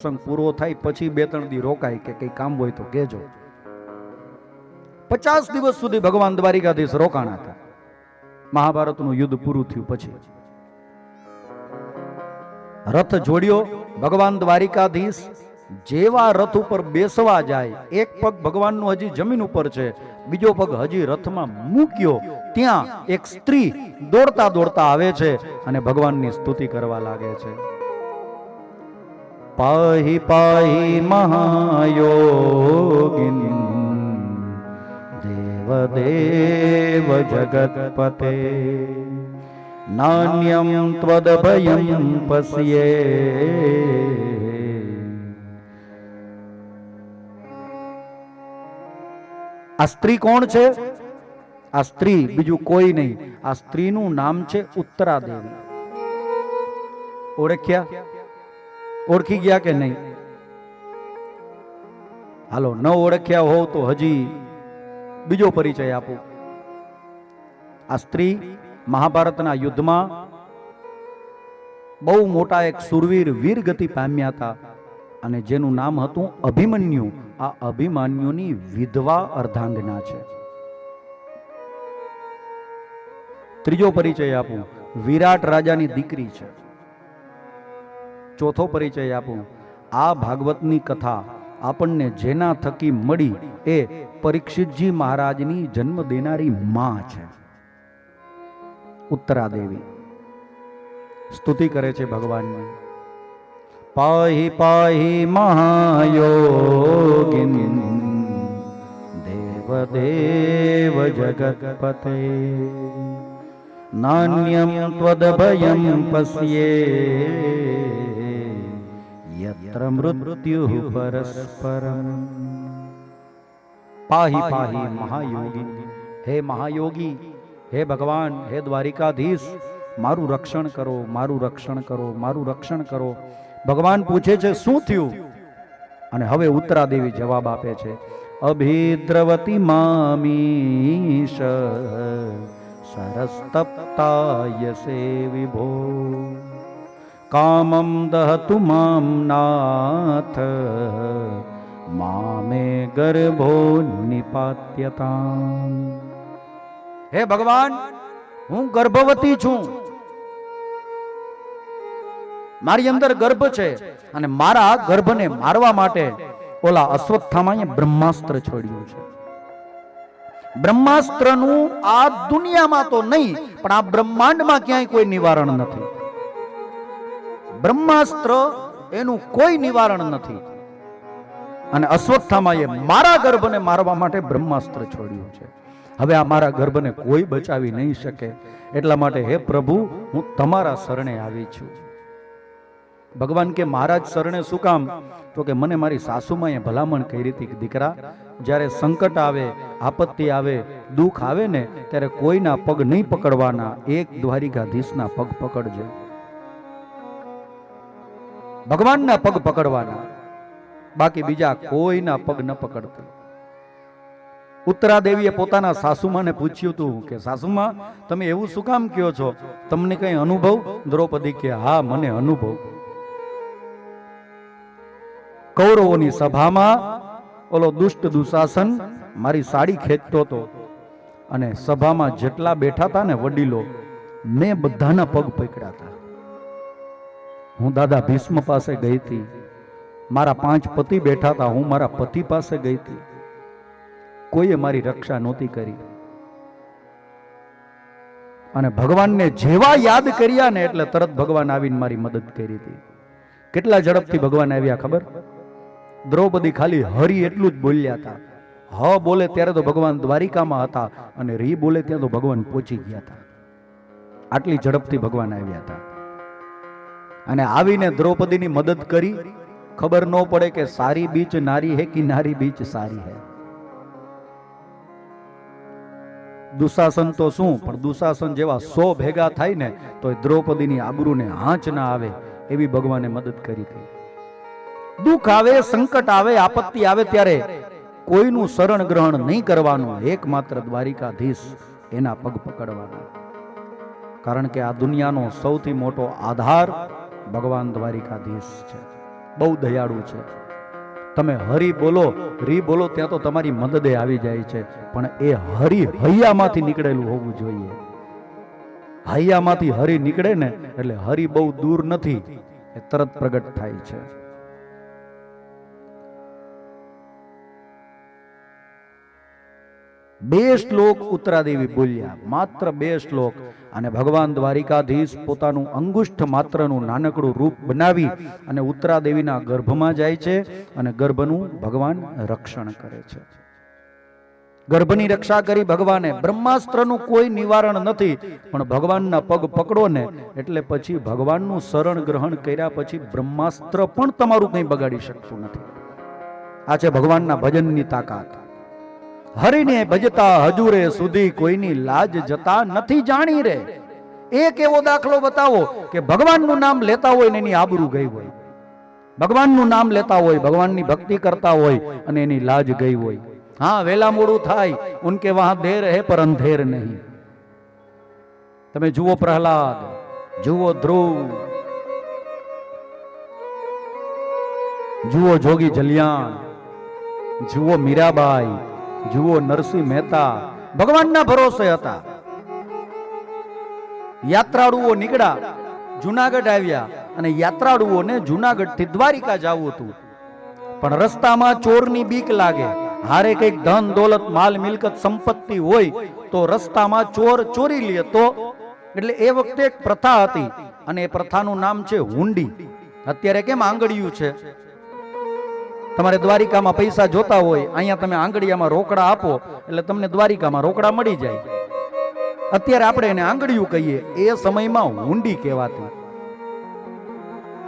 પ્રસંગ પૂરો થાય પછી 2-3 દી રોકાય કે કઈ કામ હોય તો કહેજો. 50 દિવસ સુધી ભગવાન દ્વારિકાધીશ રોકાણા હતા. મહાભારતનું યુદ્ધ પૂરું થયું પછી રથ જોડ્યો. ભગવાન દ્વારિકાધીશ જેવા રથ ઉપર બેસવા જાય, એક પગ ભગવાનનું હજી જમીન ઉપર છે, બીજો પગ હજી રથમાં મૂક્યો, ત્યાં એક સ્ત્રી દોડતા દોડતા આવે છે અને ભગવાનની સ્તુતિ કરવા લાગે છે. પાહી પાહી મહાયોગિની દેવ દેવ જગતપતે નાન્યમ ત્વદભયમ પશ્યે. આ સ્ત્રી કોણ છે? આ સ્ત્રી બીજું કોઈ નહીં, આ સ્ત્રીનું નામ છે ઉત્તરા દેવી. ઓળખ્યા? ઓળખી ગયા કે નહીં? હાલો, ન ઓળખ્યા હોવ તો હજી બીજો પરિચય આપું. આ સ્ત્રી મહાભારતના યુદ્ધમાં બહુ મોટા એક સુરવીર વીરગતિ પામ્યા હતા અને જેનું નામ હતું અભિમન્યુ. આ અભિમન્યુની વિધવા અર્ધાંગના છે. ત્રીજો પરિચય આપું, વિરાટ રાજાની દીકરી છે. ચોથો પરિચય આપું, આ ભાગવતની કથા આપણને જેના થકી મળી એ પરીક્ષિતજી મહારાજની જન્મ દેનારી માં છે, ઉત્તરા દેવી. સ્તુતિ કરે છે ભગવાનની. પાહી પાહી મહાયોગિની દેવ દેવ જગતપતે નાન્યમ ત્વદભયમ પશ્યે યત્ર મૃત્યુઃ પરસ્પરમ. પાહી પાહી મહાયોગી, હે મહાયોગી, હે ભગવાન, હે દ્વારિકાધીશ, મારું રક્ષણ કરો, મારું રક્ષણ કરો, મારું રક્ષણ કરો. ભગવાન પૂછે છે શું થયું? અને હવે ઉત્તરા દેવી જવાબ આપે છે, અભિદ્રવતી મામીશ સરસ્તપ્તાયસે વિભો કામમ દહતુ મામ નાથ મામે ગર્ભો નિપાત્યતામ. હે ભગવાન, હું ગર્ભવતી છું, મારી અંદર ગર્ભ છે અને મારા ગર્ભને મારવા માટે ઓલા અશ્વત્થામાએ બ્રહ્માસ્ત્ર છોડ્યું છે. બ્રહ્માસ્ત્રનું આ દુનિયામાં તો નહીં પણ આ બ્રહ્માંડમાં ક્યાંય કોઈ નિવારણ નથી. બ્રહ્માસ્ત્ર એનું કોઈ નિવારણ નથી અને અશ્વત્થામાએ મારા ગર્ભને મારવા માટે બ્રહ્માસ્ત્ર છોડ્યું છે. હવે આ મારા ગર્ભને કોઈ બચાવી નહીં શકે. એટલા માટે હે પ્રભુ, હું તમારા શરણે આવી છું. ભગવાન કે મહારાજ શરણે શું કામ? તો કે મને મારી સાસુમાએ ભલામણ કરી હતી કે દીકરા, જ્યારે સંકટ આવે, આપત્તિ આવે, દુઃખ આવે ને ત્યારે કોઈના પગ નહીં પકડવાના, એક દ્વારિકાધીશના પગ પકડજે. ભગવાનના પગ પકડવાના, બાકી બીજા કોઈના પગ ન પકડતા. ઉત્તરા દેવીએ પોતાના સાસુમાને પૂછ્યું હતું કે સાસુમા, તમે એવું શું કામ કહો છો? તમને કઈ અનુભવ? દ્રૌપદી કે હા, મને અનુભવ. કૌરવોની સભામાં ઓલો દુષ્ટ દુશાસન મારી સાડી ખેંચતો હતો અને સભામાં જેટલા બેઠા હતા ને વડીલો, મેં બધાના પગ પકડ્યા હતા. હું દાદા ભીષ્મ પાસે ગઈ હતી. મારા 5 પતિ બેઠા હતા, હું મારા પતિ પાસે ગઈ હતી. કોઈએ મારી રક્ષા નહોતી કરી. અને ભગવાનને જેવા યાદ કર્યા ને એટલે તરત ભગવાન આવીને મારી મદદ કરી હતી. કેટલા ઝડપથી ભગવાન આવ્યા ખબર? દ્રૌપદી ખાલી હરી એટલું જ બોલ્યા હતા. હ બોલે ત્યારે તો ભગવાન દ્વારિકામાં હતા અને રી બોલે ત્યાં તો ભગવાન પહોંચી ગયા હતા. આટલી ઝડપથી ભગવાન આવ્યા હતા. અને આવીને દ્રૌપદીની મદદ કરી. ખબર ન પડે કે સારી બીચ નારી હે કે નારી બીચ સારી હે. દુશાસન તો શું, પણ દુશાસન જેવા 100 ભેગા થાય ને તો દ્રૌપદીની આબરૂને આંચ ના આવે એવી ભગવાને મદદ કરી હતી. દુઃખ આવે, સંકટ આવે, આપત્તિ આવે ત્યારે કોઈનું શરણ ગ્રહણ નહીં કરવાનું, એકમાત્ર દ્વારિકાધીશ એના પગ પકડવાના. કારણ કે આ દુનિયાનો સૌથી મોટો આધાર ભગવાન દ્વારિકાધીશ છે. બહુ દયાળુ છે. તમે હરી બોલો, રી બોલો ત્યાં તો તમારી મદદે આવી જાય છે, પણ એ હરી હૈયામાંથી નીકળેલું હોવું જોઈએ. હૈયામાંથી હરી નીકળે ને એટલે હરી બહુ દૂર નથી, એ તરત પ્રગટ થાય છે. બે શ્લોક ઉત્તરાદેવી બોલ્યા, માત્ર 2 શ્લોક, અને ભગવાન દ્વારિકાધીશ પોતાનું અંગુષ્ઠ માત્રનું નાનકડું રૂપ બનાવી અને ઉત્તરાદેવીના ગર્ભમાં જાય છે અને ગર્ભનું ભગવાન રક્ષણ કરે છે. ગર્ભની રક્ષા કરી ભગવાને. બ્રહ્માસ્ત્રનું કોઈ નિવારણ નથી, પણ ભગવાનના પગ પકડો ને એટલે પછી ભગવાનનું શરણ ગ્રહણ કર્યા પછી બ્રહ્માસ્ત્ર પણ તમારું કંઈ બગાડી શકતું નથી. આ છે ભગવાનના ભજનની તાકાત. હરિને ભજતા હજુરે સુધી કોઈની લાજ જતા નથી જાણી રે. એક એવો દાખલો બતાવો કે ભગવાનનું નામ લેતા હોય ને એની આબરૂ ગઈ હોય, ભગવાનનું નામ લેતા હોય, ભગવાનની ભક્તિ કરતા હોય અને એની લાજ ગઈ હોય. હા, વેલા મોડું થાય, ઉનકે વહાં દેર હે પર અંધેર નહીં. તમે જુઓ પ્રહલાદ, જુઓ ધ્રુવ, જુઓ જોગી જલિયાણ, જુઓ મીરાબાઈ, જુઓ નરસિંહ મહેતા, ભગવાનના ભરોસે હતા. યાત્રાળુઓ નીકળ્યા, જુનાગઢ આવ્યા અને યાત્રાળુઓને જુનાગઢ થી દ્વારિકા જવું હતું, પણ રસ્તામાં ચોરની બીક લાગે. હારે કઈક ધન દોલત માલ મિલકત સંપત્તિ હોય તો રસ્તામાં ચોર ચોરી લે તો, એટલે એ વખતે એક પ્રથા હતી અને એ પ્રથાનું નામ છે હુંડી. અત્યારે કેમ આંગળિયું છે, તમારે દ્વારિકામાં પૈસા જોતા હોય, અહીંયા તમે આંગળિયામાં રોકડા આપો એટલે તમને દ્વારિકામાં રોકડા મળી જાય. અત્યારે આપણે એને આંગળિયું કહીએ, એ સમયમાં હુંડી કહેવાતી.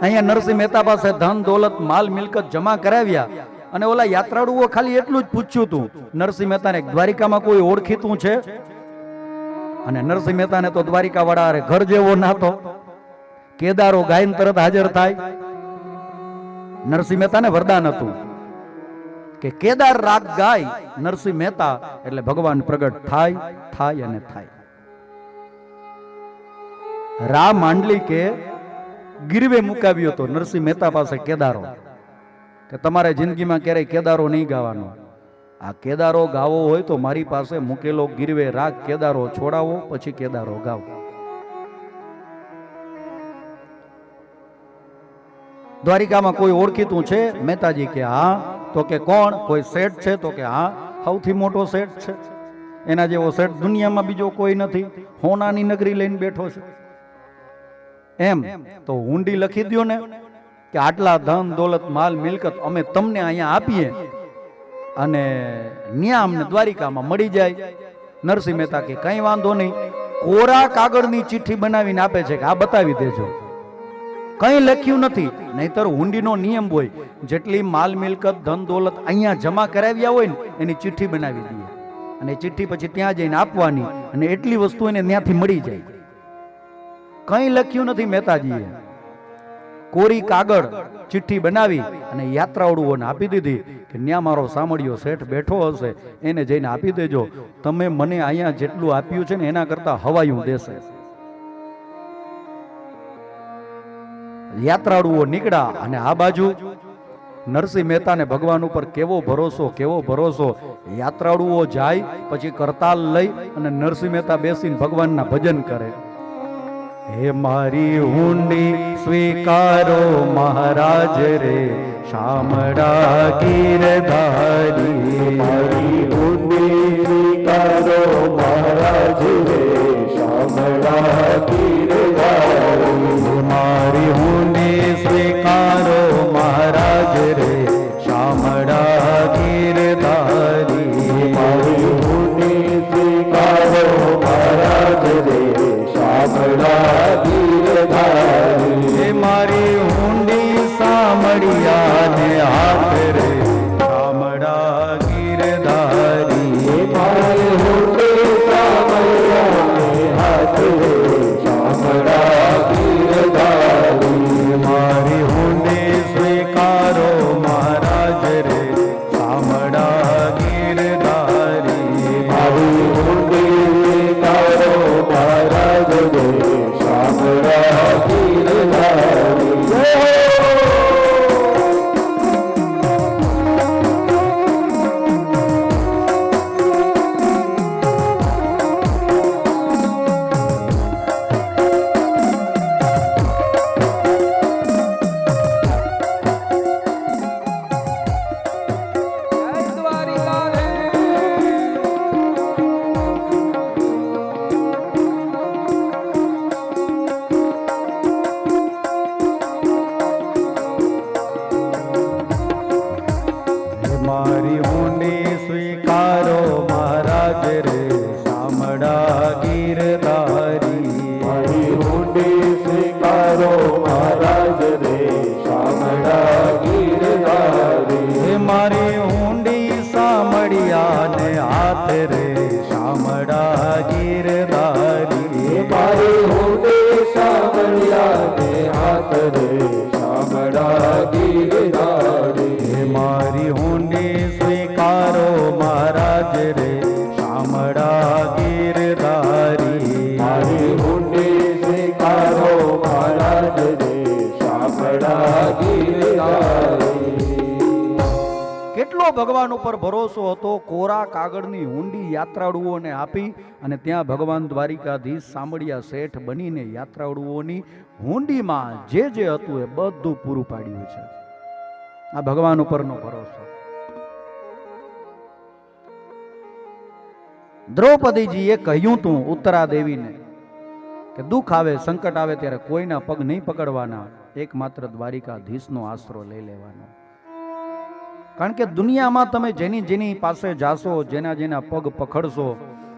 અહીંયા નરસિંહ મહેતા પાસે ધન દોલત માલ મિલકત જમા કરાવ્યા અને ઓલા યાત્રાળુઓ ખાલી એટલું જ પૂછ્યું હતું, નરસિંહ મહેતાને દ્વારિકામાં કોઈ ઓળખીતું છે? અને નરસિંહ મહેતાને તો દ્વારિકા વાળા ઘર જેવો નાતો, કેદારો ગાયન તરત હાજર થાય. નરસિંહ મહેતાને વરદાન હતું કે કેદાર રાગ ગાય નરસિંહ મહેતા એટલે ભગવાન પ્રગટ થાય, થાય અને થાય. રા માંડલી કે ગીરવે મુકાવ્યો તો નરસિંહ મહેતા પાસે કેદારો, કે તમારે જિંદગીમાં ક્યારેય કેદારો નહીં ગાવાનો. આ કેદારો ગાવો હોય તો મારી પાસે મૂકેલો ગીરવે રાગ કેદારો છોડાવો, પછી કેદારો ગાઓ. દ્વારિકામાં કોઈ ઓળખીતું છે? મહેતાજી કે હા. તો કે કોણ? કોઈ શેઠ છે? તો કે હા, સૌથી મોટો શેઠ છે, એના જેવો શેઠ દુનિયામાં બીજો કોઈ નથી, હોનાની નગરી લઈને બેઠો છે. એમ તો હુંડી લખી દો ને કે આટલા ધન દોલત માલ મિલકત અમે તમને અહીંયા આપીએ અને ન્યા અમને દ્વારિકામાં મળી જાય. નરસિંહ મહેતા કે કઈ વાંધો નહીં, કોરા કાગળની ચિઠ્ઠી બનાવીને આપે છે કે આ બતાવી દેજો, કઈ લખ્યું નથી. નહીતર હુંડીનો નિયમ હોય, જેટલી માલ મિલકત ધન દોલત અહીંયા જમા કરાવ્યા હોય ને એની ચિઠ્ઠી બનાવી દઈએ અને ચિઠ્ઠી પછી ત્યાં જઈને આપવાની અને એટલી વસ્તુ એને ત્યાંથી મળી જાય. કઈ લખ્યું નથી મહેતાજીએ, કોરી કાગળ ચિઠ્ઠી બનાવી અને યાત્રાળુઓને આપી દીધી કે ન્યા મારો સામળિયો શેઠ બેઠો હશે, એને જઈને આપી દેજો, તમે મને અહીંયા જેટલું આપ્યું છે ને એના કરતા હવાયું દેશે. યાત્રાળુઓ નીકળ્યા અને આ બાજુ નરસિંહ મહેતાને ભગવાન ઉપર કેવો ભરોસો, કેવો ભરોસો. યાત્રાળુઓ જાય પછી કરતાલ લઈ અને નરસિંહ મહેતા બેસીને ભગવાનના ભજન કરે. હે મારી હુંડી સ્વીકારો મહારાજ રે, શામળા ગીરધારી. મારી હુંડી સ્વીકારો મહારાજ રે, શામળા ગીરધારી. મારી હુંડી સ્વીકારો મહારાજ રે, શામળા ગીરધારી. મારી હુંડી સ્વીકારો મહારાજ રે, શામળા ગીરધારી. મારી હુંડી સામળિયાને હાથ રે, શામળા ગીરધારી. મારી હુંડી સામળિયાને હાથ રે, શામળા ગીરધારી. મારી હુંડી સ્વીકારો મહારાજ રે, શામળા ગીરધારી. મારી હુંડી સ્વીકારો મહારાજ રે, શામળા ગીરધારી. ભગવાન ઉપર ભરોસો હતો, કોરા કાગળની ઊંડી યાત્રાળુઓને આપી અને ત્યાં ભગવાન દ્વારિકાધીશ સાંભળિયા શેઠ બનીને યાત્રાળુઓની હુંડીમાં જે હતું એ બધું પૂરું પાડ્યું છે. આ ભગવાન ઉપરનો ભરોસો. દ્રૌપદીજીએ કહ્યું તું ઉત્તરા દેવીને કે દુઃખ આવે, સંકટ આવે ત્યારે કોઈના પગ નહીં પકડવાના, એકમાત્ર દ્વારિકાધીશનો આશરો લઈ લેવાનો. કારણ કે દુનિયામાં તમે જેની જેની પાસે જાશો, જેના જેના પગ પકડશો,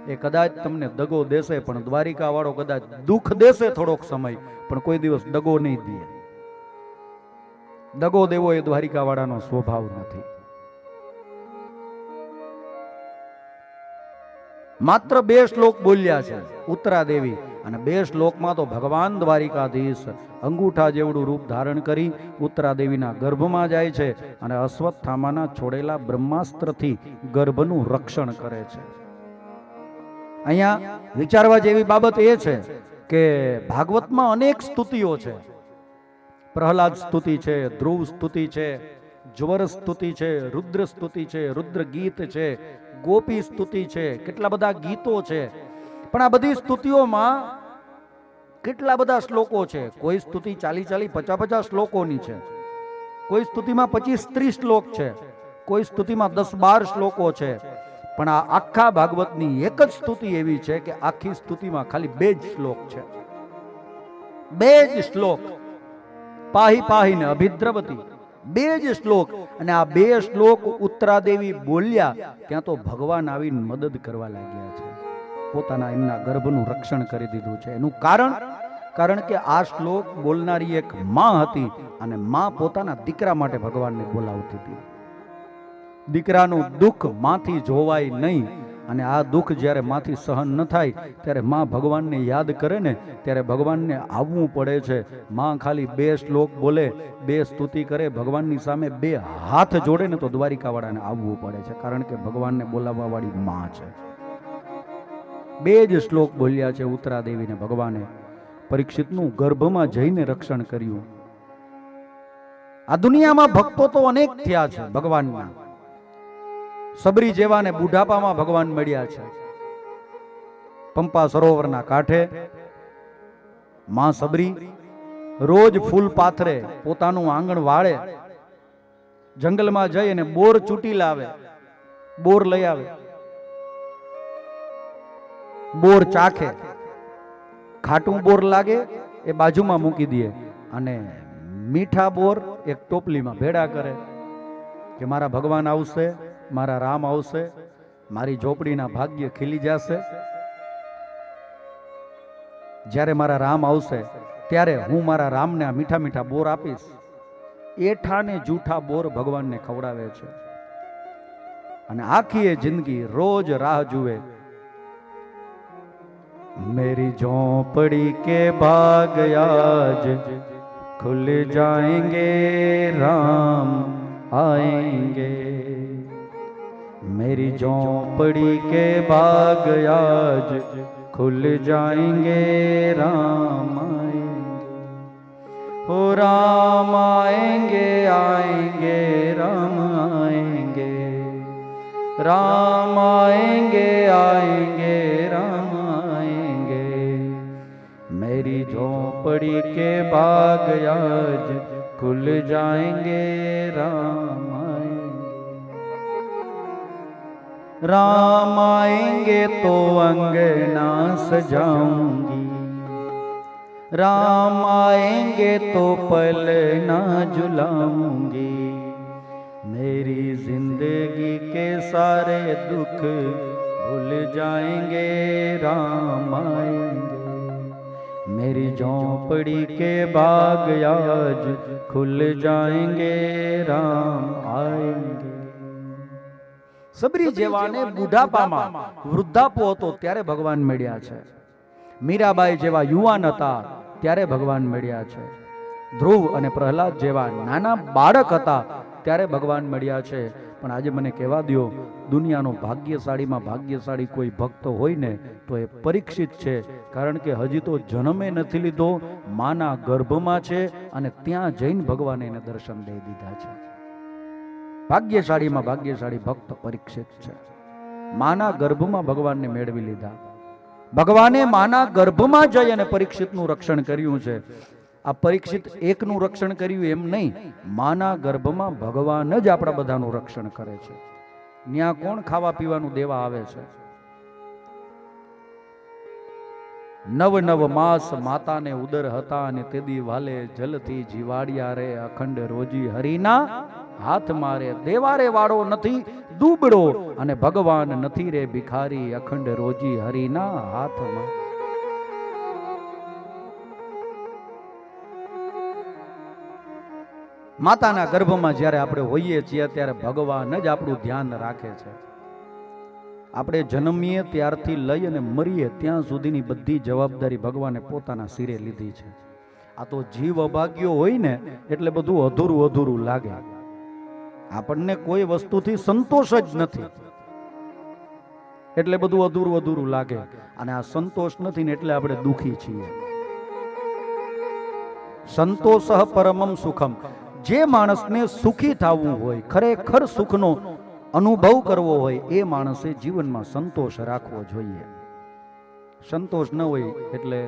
એ કદાચ તમને દગો દેશે, પણ દ્વારિકા વાળો કદાચ દુઃખ દેશે થોડોક સમય, પણ કોઈ દિવસ દગો નહીં દે. દગો દેવો એ દ્વારિકા વાળાનો સ્વભાવ નથી. માત્ર 2 શ્લોક બોલ્યા છે ઉત્તરા દેવી, અને 2 શ્લોકમાં તો ભગવાન દ્વારિકાધીશ અંગૂઠા જેવડું રૂપ ધારણ કરી ઉત્તરા દેવીના ગર્ભમાં જાય છે અને અશ્વત્થામાના છોડેલા બ્રહ્માસ્ત્રથી ગર્ભનું રક્ષણ કરે છે. અહીંયા વિચારવા જેવી બાબત એ છે કે ભાગવતમાં અનેક સ્તુતિઓ છે. પ્રહલાદ સ્તુતિ છે, ધ્રુવ સ્તુતિ છે, જ્વર સ્તુતિ છે, રુદ્ર સ્તુતિ છે, રુદ્ર ગીત છે, ગોપી સ્તુતિ છે, કેટલા બધા ગીતો છે. પણ આ બધી સ્તુતિઓમાં કેટલા બધા શ્લોકો છે. કોઈ સ્તુતિ 40-50 શ્લોકોની છે, કોઈ સ્તુતિમાં 25-30 શ્લોક છે, કોઈ સ્તુતિમાં 10-12 શ્લોકો છે. પણ આ આખા ભાગવતની એક જ સ્તુતિ એવી છે કે આખી સ્તુતિમાં ખાલી 2 જ શ્લોક છે. 2 જ શ્લોક, પાહી પાહી ને અભિદ્રવતી, 2 જ શ્લોક. અને આ 2 શ્લોક ઉત્તરાદેવી બોલ્યા ત્યાં તો ભગવાન આવીને મદદ કરવા લાગ્યા છે. પોતાના એમના ગર્ભનું રક્ષણ કરી દીધું છે. એનું કારણ કે આ શ્લોક બોલનારી એક માં હતી અને માં પોતાના દીકરા માટે ભગવાનને બોલાવતી હતી. દીકરાનું દુઃખ માંથી જોવાય નહીં, અને આ દુઃખ જ્યારે માંથી સહન ન થાય ત્યારે માં ભગવાનને યાદ કરે ને ત્યારે ભગવાનને આવવું પડે છે. માં ખાલી 2 શ્લોક બોલે, 2 સ્તુતિ કરે, ભગવાનની સામે 2 હાથ જોડે ને તો દ્વારિકાવાળાને આવવું પડે છે, કારણ કે ભગવાનને બોલાવવા વાળી માં છે. 2 જ શ્લોક બોલ્યા છે ઉત્તરા દેવીને ભગવાને પરીક્ષિતનું ગર્ભમાં જઈને રક્ષણ કર્યું. આ દુનિયામાં ભક્તો તો અનેક થયા છે ભગવાનના. સબરી જેવાને બુઢાપામાં ભગવાન મળ્યા છે. પંપા સરોવરના કાંઠે માં સબરી રોજ ફૂલ પાથરે, પોતાનું આંગણ વાળે, જંગલમાં જઈ અને બોર ચૂંટી લાવે, બોર લઈ આવે, બોર ચાખે, ખાટું બોર લાગે એ બાજુમાં મૂકી દે અને મીઠા બોર એક ટોપલીમાં ભેડા કરે કે મારા ભગવાન આવશે, મારા રામ આવશે, મારી ઝોપડીના ભાગ્ય ખીલી જશે. જ્યારે મારા રામ આવશે ત્યારે હું મારા રામને આ મીઠા મીઠા બોર આપીશ. એઠા ને જૂઠા બોર ભગવાનને ખવડાવે છે અને આખી જિંદગી રોજ રાહ જુએ. मेरी झोंपड़ी के भाग आज खुल जाएंगे, राम आएंगे. मेरी झोंपड़ी के भाग आज खुल जाएंगे, राम आएंगे. हो राम आएंगे, आएंगे, राम आएंगे, राम आएंगे, आएंगे, राम. मेरी झोंपड़ी के बाग आज खुल जाएंगे, राम आएंगे. राम आएंगे तो अंगना सजाऊंगी, राम आएंगे तो पलना झुलाऊंगी. मेरी जिंदगी के सारे दुख भूल जाएंगे, राम आएंगे. मेरी झोंपड़ी के बाग आज खुल जाएंगे, राम आएंगे. સબરી જેવાને બુઢાપામાં વૃદ્ધાપો હતો ત્યારે ભગવાન મળ્યા છે. મીરાબાઈ જેવા યુવાન હતા ત્યારે ભગવાન મળ્યા છે. ધ્રુવ અને પ્રહલાદ જેવા નાના બાળક હતા ત્યારે ભગવાન મળ્યા છે. પણ આજે મને કહેવા દો, દુનિયાનો ભાગ્યશાળીમાં ભાગ્યશાળી કોઈ ભક્ત હોય ને તો એ પરીક્ષિત છે. કારણ કે હજી તો જન્મે નથી લીધો, માના ગર્ભમાં છે અને ત્યાં જઈને ભગવાને એને દર્શન દઈ દીધા છે. ભાગ્યશાળીમાં ભાગ્યશાળી ભક્ત પરીક્ષિત છે. માના ગર્ભમાં ભગવાનને મેળવી લીધા. ભગવાને માના ગર્ભમાં જઈ અને પરીક્ષિતનું રક્ષણ કર્યું છે. આ પરીક્ષિત એકનું રક્ષણ કર્યું એમ નહીં, માના ગર્ભમાં ભગવાન જ આપણા બધાનું રક્ષણ કરે છે. ત્યાં કોણ ખાવા પીવાનું દેવા આવે છે? નવ નવ માસ માતાને ઉદર હતા અને તેદી વાલે જલથી જીવાડ્યા રે અખંડ રોજી હરિના હાથ મારે. દેવારે વાળો નથી દુબળો અને ભગવાન નથી રે ભિખારી અખંડ રોજી હરિના હાથમાં. માતાના ગર્ભમાં જ્યારે આપણે હોઈએ છીએ ત્યારે ભગવાન જ આપણું ધ્યાન રાખે છે. આપણે જન્મીએ ત્યારથી લઈ અને મરીએ ત્યાં સુધીની બધી જવાબદારી ભગવાને પોતાના સિરે લીધી છે. આ તો જીવ અભાગ્યો હોય ને એટલે બધું અધૂરું અધૂરું લાગે. આપણને કોઈ વસ્તુથી સંતોષ જ નથી એટલે બધું અધૂરું અધૂરું લાગે. અને આ સંતોષ નથી ને એટલે આપણે દુખી છીએ. સંતોષ પરમમ સુખમ. જે માણસને સુખી થવું હોય, ખરેખર સુખનો અનુભવ કરવો હોય, એ માણસે જીવનમાં સંતોષ રાખવો જોઈએ. સંતોષ ન હોય એટલે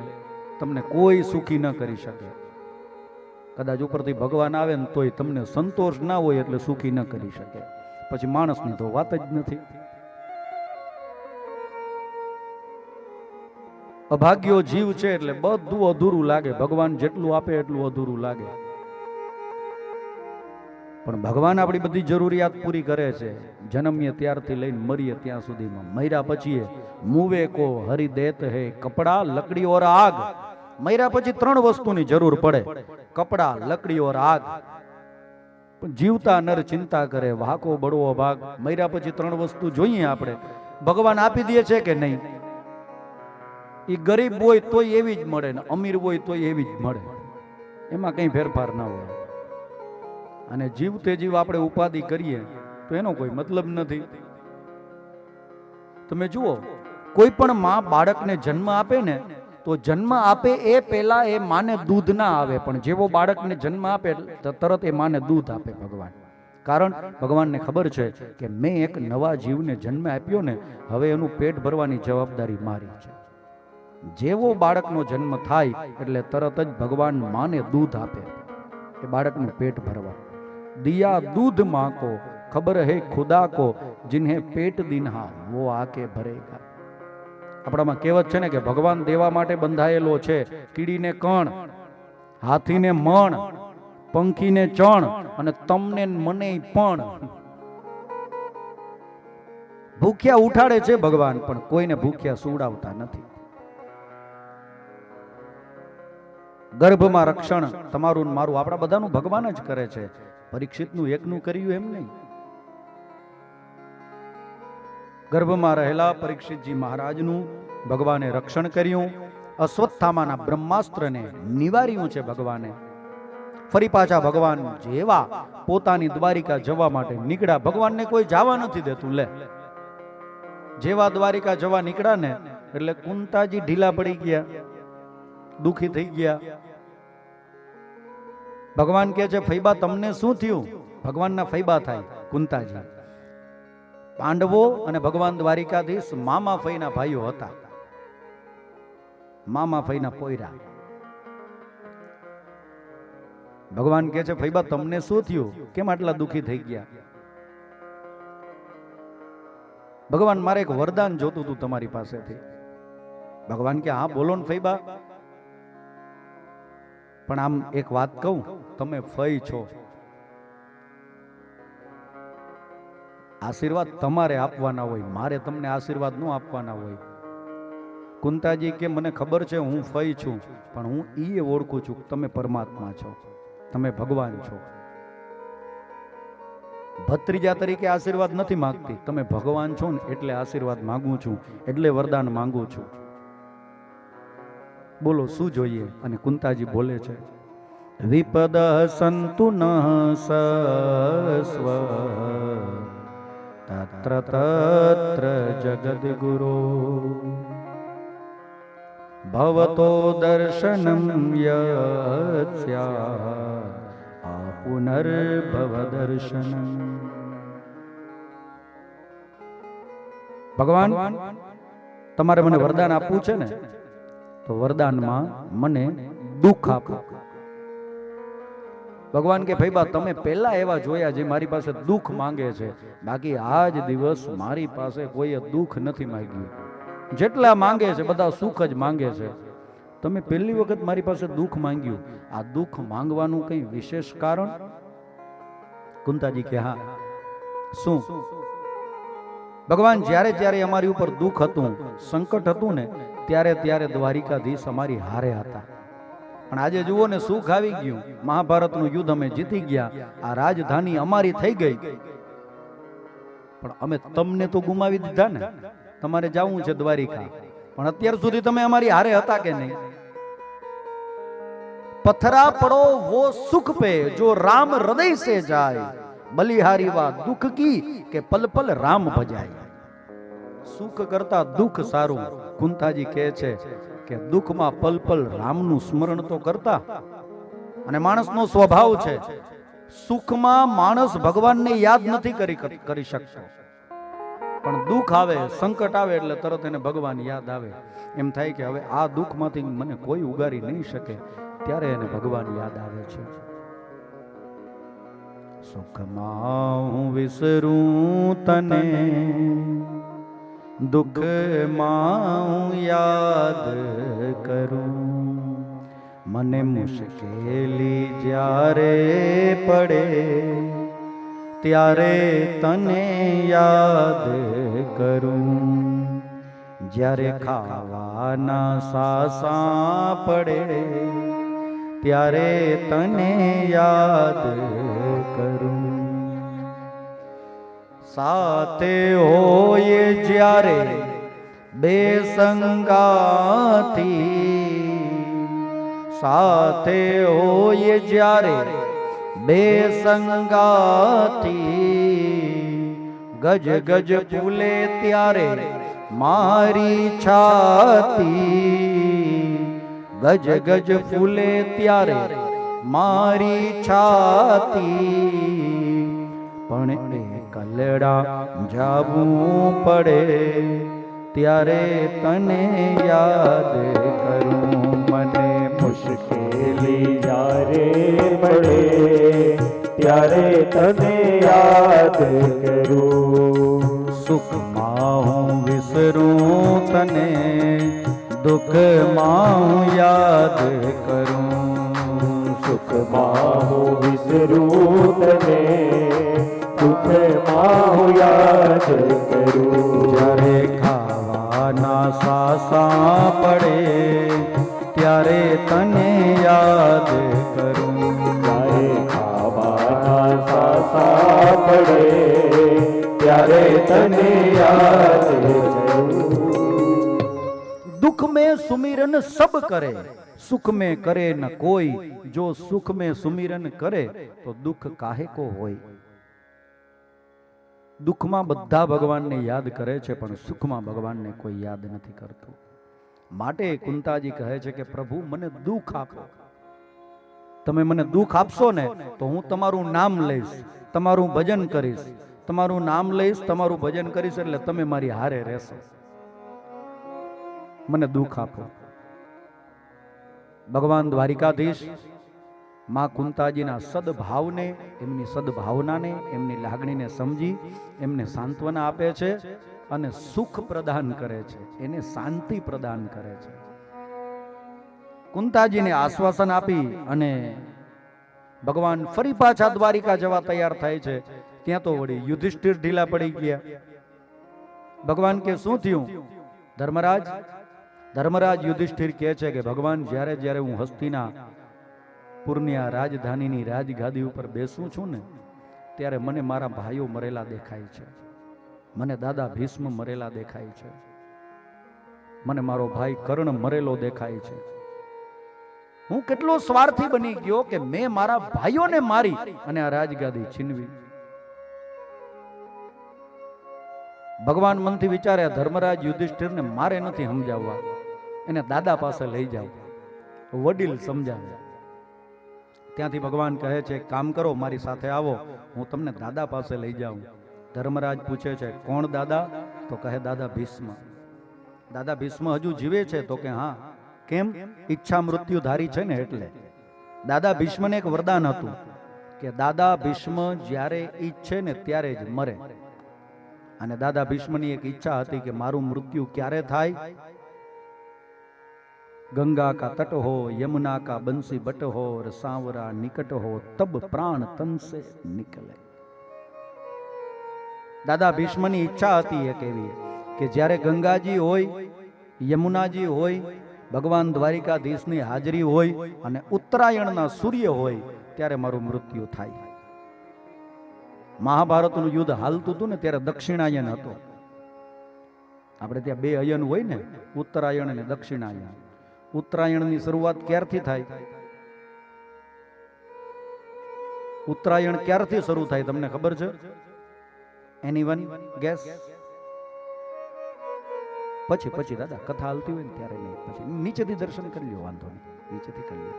તમને કોઈ સુખી ન કરી શકે. કદાચ ઉપરથી ભગવાન આવે ને તોય તમને સંતોષ ના હોય એટલે સુખી ન કરી શકે. પછી માણસની તો વાત જ નથી. અભાગ્યો જીવ છે એટલે બધું અધૂરું લાગે. ભગવાન જેટલું આપે એટલું અધૂરું લાગે. પણ ભગવાન આપણી બધી જરૂરિયાત પૂરી કરે છે. જન્મીએ ત્યારથી લઈને મરીએ ત્યાં સુધીમાં. મર્યા પછી મુવે કો હરિ દેત હે કપડા લકડી ઓર આગ. મર્યા પછી 3 વસ્તુની જરૂર પડે: કપડા, લકડી ઓર આગ. જીવતા નર ચિંતા કરે વાકો બળવો ભાગ. મર્યા પછી 3 વસ્તુ જોઈએ આપણે. ભગવાન આપી દે છે કે નહીં? એ ગરીબ હોય તોય એવી જ મળે ને અમીર હોય તોય એવી જ મળે. એમાં કઈ ફેરફાર ના હોય. અને જીવતે જીવ આપણે ઉપાધિ કરીએ તો એનો કોઈ મતલબ નથી. તમે જુઓ, કોઈ પણ માં બાળકને જન્મ આપે ને તો જન્મ આપે એ પહેલા એ માને દૂધ ના આવે, પણ જેવો બાળકને જન્મ આપે તરત એ માને દૂધ આપે ભગવાન. કારણ ભગવાનને ખબર છે કે મેં એક નવા જીવને જન્મ આપ્યો ને, હવે એનું પેટ ભરવાની જવાબદારી મારી છે. જેવો બાળકનો જન્મ થાય એટલે તરત જ ભગવાન માને દૂધ આપે કે બાળકનું પેટ ભરવા. દિયા દૂધ માँ को खबर है खुदा को जिन्हें पेट दिन्हा वो आके भरेगा. આપણામાં કહેવત છે ને કે ભગવાન દેવા માટે બંધાયેલો છે. કીડીને કણ, હાથીને મણ, પંખીને ચણ અને તમને મને પણ. ભૂખ્યા ઉઠાડે છે ભગવાન, પણ કોઈને ભૂખ્યા સુવડાવતા નથી. ગર્ભમાં રક્ષણ તમારું મારું આપણા બધાનું ભગવાન જ કરે છે. પરીક્ષિતનું એકનું કર્યું એમ નહીં. ગર્ભમાં રહેલા પરીક્ષિતજી મહારાજનું ભગવાને રક્ષણ કર્યું. અશ્વત્થામાના બ્રહ્માસ્ત્રને નિવાર્યું છે ભગવાને. ફરી પાછા ભગવાન જેવા પોતાની દ્વારિકા જવા માટે નીકળ્યા. ભગવાનને કોઈ જવા નથી દેતું. લે, જેવા દ્વારિકા જવા નીકળ્યા ને એટલે કુંતાજી ઢીલા પડી ગયા, દુખી થઈ ગયા. ભગવાન કહે છે, ફૈબા તમને શું થયું? ભગવાનના ફૈબા થાય કુંતાજી. પાંડવો અને ભગવાન દ્વારિકાધીશ મામા ફઈના ભાઈઓ હતા. મામા ફઈના પોયરા. ભગવાન કહે છે, ફૈબા તમને શું થયું? કેમ આટલા દુખી થઈ ગયા? ભગવાન, મારે એક વરદાન જોતું હતું તમારી પાસેથી. ભગવાન કે, હા બોલો ને ફૈબા. પણ આમ એક વાત કહું, તમે ફઈ છો, આશીર્વાદ તમારે આપવાના હોય, મારે તમને આશીર્વાદ ન આપવાના હોય. કુંતાજી કે, મને ખબર છે હું ફઈ છું, પણ હું એ ઓળખું છું તમે પરમાત્મા છો, તમે ભગવાન છો. ભત્રીજા તરીકે આશીર્વાદ નથી માંગતી, તમે ભગવાન છો ને એટલે આશીર્વાદ માંગુ છું, એટલે વરદાન માંગુ છું. બોલો શું જોઈએ? અને કુંતાજી બોલે છે, વિપદ સંતુ ન સસ્વ તત્ર તત્ર જગદ્ગુરો ભવતો દર્શનમ યસ્યા પુનર્ભવ દર્શનમ. ભગવાન તમારે મને વરદાન આપવું છે ને, તો વરદાનમાં મને દુઃખ આપો. ભગવાન કે ભાઈ બા તમે પહેલા એવા જોયા જે મારી પાસે દુઃખ માંગે છે, બાકી આજ દિવસ મારી પાસે કોઈએ દુઃખ નથી માંગ્યું. જેટલા માંગે છે બધા સુખ જ માંગે છે. તમે પહેલી વખત મારી પાસે દુઃખ માંગ્યું, આ દુઃખ માંગવાનું કઈ વિશેષ કારણ? કુંતાજી કે હા. શું? ભગવાન જ્યારે જ્યારે અમારી ઉપર દુઃખ હતું, સંકટ હતું ને, ત્યારે ત્યારે દ્વારિકાધીશ અમારી હારે હતા. પણ આજે જુઓ ને, સુખ આવી ગયું, મહાભારતનું યુદ્ધ અમે જીતી ગયા, આ રાજધાની અમારી થઈ ગઈ, પણ અમે તમને તો ગુમાવી દીધા ને. તમારે જવું છે દ્વારિકા, પણ અત્યાર સુધી તમે અમારી હારે હતા કે નહીં? પથરા પડો વો સુખ પે જો રામ હૃદય સે જાય, બલિહારી વાત દુઃખ કી કે પલ પલ રામ ભજાય. સુખ કરતા દુઃખ સારું. કુંતાજી કહે છે કે દુઃખમાં પલ પલ રામનું સ્મરણ તો કરતા. અને માણસનો સ્વભાવ છે, સુખમાં માણસ ભગવાનને યાદ નથી કરી શકતો, પણ દુઃખ આવે, સંકટ આવે એટલે તરત એને ભગવાન યાદ આવે. એમ થાય કે હવે આ દુઃખમાંથી મને કોઈ ઉગારી નહીં શકે, ત્યારે એને ભગવાન યાદ આવે છે. સુખમાં હું વિસરું તને, દુઃખમાં હું યાદ કરું, મને મુશ્કેલી જ્યારે પડે ત્યારે તને યાદ કરું, જ્યારે ખાવાના સાસા પડે ત્યારે તને યાદ કરું, સાથે હોય જ્યારે બે સંગાથી, સાથે હોય જ્યારે બે સંગાથી, ગજ ગજ ફૂલે ત્યારે મારી છાતી, ગજ ગજ ફૂલે ત્યારે મારી છાતી, પણ એકલડા જાવું પડે ત્યારે તને યાદ કરું, મને મુશ્કેલી જ્યારે પડે ત્યારે તને યાદ કરું, સુખમાં હું વિસરું તને, દુઃખમાં હું યાદ કરું, સુખમાં હું વિસરું તને, દુઃખમાં હું યાદ કરું, જ્યારે ખાવાના સાસા પડે ત્યારે તને યાદ કરું, જ્યારે ખાવાના સાસા પડે ત્યારે તને યાદ કરું. दुख में सुमिरन सब करे, सुख में करे न कोई, जो सुख में सुमिरन करे तो दुख काहे को होय. દુઃખમાં બધા ભગવાનને યાદ કરે છે, પણ સુખમાં ભગવાનને કોઈ યાદ નથી કરતું. માટે કુંતાજી કહે છે કે પ્રભુ મને દુઃખ આપો. તમે મને દુઃખ આપશો ને તો હું તમારું નામ લઈશ, તમારું ભજન કરીશ, તમારું નામ લઈશ, તમારું ભજન કરીશ, એટલે તમે મારી હારે રહેશો. મને દુઃખ આપો. ભગવાન દ્વારિકાધીશ માં કુંતાજીના સદભાવને, એમની સદભાવનાને, એમની લાગણીને સમજી એમને સાંત્વના આપે છે અને સુખ પ્રદાન કરે છે, એને શાંતિ પ્રદાન કરે છે. કુંતાજીને આશ્વાસન આપી અને ભગવાન ફરી પાછા દ્વારિકા જવા તૈયાર થાય છે. ત્યાં તો વળી યુધિષ્ઠિર ઢીલા પડી ગયા. ભગવાન કે શું થયું? ધર્મરાજ યુધિષ્ઠિર કહે છે કે ભગવાન, જ્યારે જ્યારે હું હસ્તિના પુરની આ રાજધાનીની રાજગાદી ઉપર બેસું છું ને, ત્યારે મને મારા ભાઈઓ મરેલા દેખાય છે, મને દાદા ભીષ્મ મરેલા દેખાય છે, મને મારો ભાઈ કર્ણ મરેલો દેખાય છે. હું કેટલો સ્વાર્થી બની ગયો કે મેં મારા ભાઈઓને મારી અને આ રાજગાદી છીનવી. ભગવાન મનથી વિચારે, ધર્મરાજ યુધિષ્ઠિરને મારે નથી સમજાવવા, એને દાદા પાસે લઈ જાવ, વડીલ સમજાવે. ત્યાંથી ભગવાન કહે છે, કામ કરો, મારી સાથે આવો, હું તમને દાદા પાસે લઈ જાઉં. ધર્મરાજ પૂછે છે, કોણ દાદા? તો કહે દાદા ભીષ્મ. દાદા ભીષ્મ હજુ જીવે છે? તો કે હા. કેમ? ઈચ્છા મૃત્યુ ધારી છે ને એટલે. દાદા ભીષ્મને એક વરદાન હતું કે દાદા ભીષ્મ જ્યારે ઈચ્છે ને ત્યારે જ મરે. અને દાદા ભીષ્મની એક ઈચ્છા હતી કે મારું મૃત્યુ ક્યારે થાય? ગંગા કા તટ હો, યમુના કા બંસી બટ હો, સાંવરા નિકટ હો, તબ પ્રાણ તન સે નિકલે. દાદા ભીષ્મની ઈચ્છા હતી એક એવી કે જ્યારે ગંગાજી હોય, યમુનાજી હોય, ભગવાન દ્વારિકાધીશની હાજરી હોય અને ઉત્તરાયણના સૂર્ય હોય ત્યારે મારું મૃત્યુ થાય. મહાભારતનું યુદ્ધ હાલતું હતું ને ત્યારે દક્ષિણાયન હતો. આપણે ત્યાં બે અયન હોય ને, ઉત્તરાયણ અને દક્ષિણાયન. ઉત્તરાયણની શરૂઆત ક્યારથી થાય? ઉત્તરાયણ ક્યારથી શરૂ થાય તમને ખબર છે? Anyone gas? પછી દાદા કથા હાલતી હોય ને ત્યારે નહીં, પછી નીચેથી દર્શન કરી લ્યો, વાંધો નહીં, નીચેથી કરી લ્યો,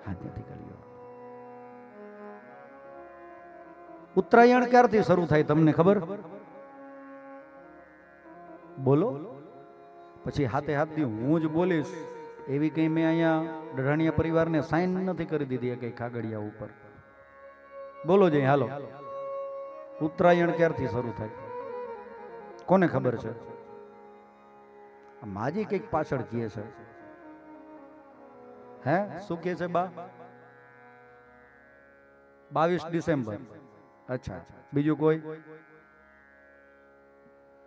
હા ત્યાંથી કરી લ્યો. ઉત્તરાયણ ક્યારથી શરૂ થાય તમને ખબર? બોલો. પછી હાથે હાથ દી હું જ બોલીશ એવી કઈ મેં અહીંયા ડઢાણિયા પરિવારને સાઈન નથી કરી દીધી કઈ કાગળિયા ઉપર. બોલો જઈ હાલો. ઉત્તરાયણ ક્યારથી શરૂ થાય કોને ખબર છે? માજી કઈક પાછળ કહે છે. હે શું કહે છે બા? 22 ડિસેમ્બર. અચ્છા, બીજું કોઈ?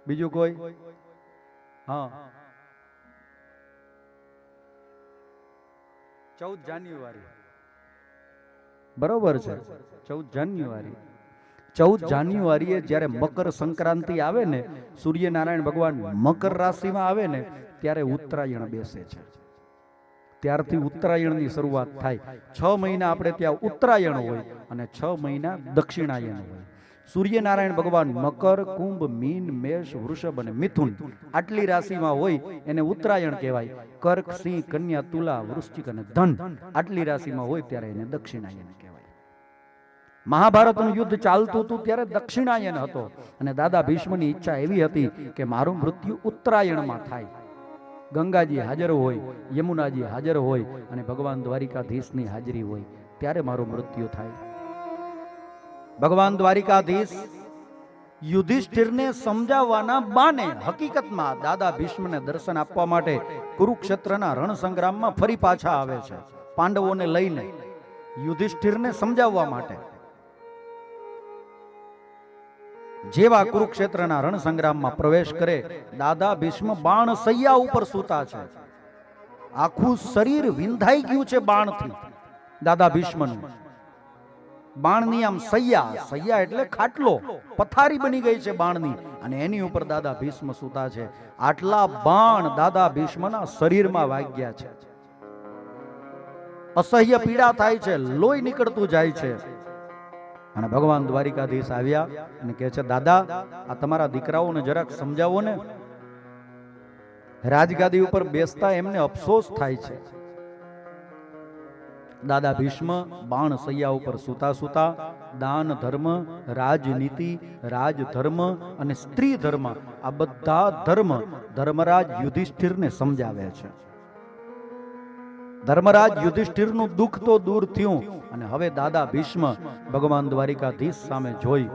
બીજું કોઈ? હા, 14 જાન્યુઆરી. બરોબર છે, 14 જાન્યુઆરી. 14 જાન્યુઆરીએ જ્યારે મકર સંક્રાંતિ આવે ને, સૂર્યનારાયણ ભગવાન મકર રાશિમાં આવે ને ત્યારે ઉત્તરાયણ બેસે છે. ત્યારથી ઉત્તરાયણની શરૂઆત થાય. 6 મહિના આપણે ત્યાં ઉત્તરાયણ હોય અને 6 મહિના દક્ષિણાયન હોય. સૂર્યનારાયણ ભગવાન મકર, કુંભ, મીન, મેષ, વૃષભ અને મિથુન આટલી રાશિમાં હોય એને ઉત્તરાયણ કહેવાય. કર્ક, સિંહ, કન્યા, તુલા, વૃશ્ચિક અને ધન આટલી રાશિમાં હોય ત્યારે એને દક્ષિણાયન કહેવાય. મહાભારતનું યુદ્ધ ચાલતું હતું ત્યારે દક્ષિણાયન હતો અને દાદા ભીષ્મની ઈચ્છા એવી હતી કે મારું મૃત્યુ ઉત્તરાયણમાં થાય. ગંગાજી હાજર હોય, યમુનાજી હાજર હોય અને ભગવાન દ્વારિકાધીશની હાજરી હોય ત્યારે મારું મૃત્યુ થાય. ભગવાન દ્વારિકાધીશ યુધિષ્ઠિરને સમજાવવાના બાને હકીકતમાં દાદા ભીષ્મને દર્શન આપવા માટે કુરુક્ષેત્રના રણ સંગ્રામમાં ફરી પાછા આવે છે, પાંડવોને લઈને યુધિષ્ઠિરને સમજાવવા માટે. જેવા કુરુક્ષેત્રના રણ સંગ્રામમાં પ્રવેશ કરે, દાદા ભીષ્મ બાણ સૈયા ઉપર સૂતા છે. આખું શરીર વિંધાઈ ગયું છે બાણથી. દાદા ભીષ્મનું બાણની આમ સૈયા એટલે ખાટલો, પથારી બની ગઈ છે બાણની અને એની ઉપર દાદા ભીષ્મ સૂતા છે. આટલા બાણ દાદા ભીષ્મના શરીરમાં વાગ્યા છે. અસહ્ય પીડા થાય છે, લોહી નીકળતું જાય છે. અને ભગવાન દ્વારિકાધીશ આવ્યા અને કહે છે, દાદા આ તમારા દીકરાઓને જરાક સમજાવો ને. રાજગાદી ઉપર બેસતા એમને અફસોસ થાય છે. દાદા ભીષ્મ બાણ સૈયા ઉપર સૂતા સૂતા દાન ધર્મ, રાજનીતિ, રાજધર્મ અને સ્ત્રી ધર્મ આ બધા ધર્મ ધર્મરાજ યુધિષ્ઠિરને સમજાવે છે. ધર્મરાજ યુધિષ્ઠિરનું દુઃખ તો દૂર થયું અને હવે દાદા ભીષ્મ ભગવાન દ્વારિકાધીશ સામે જોઈ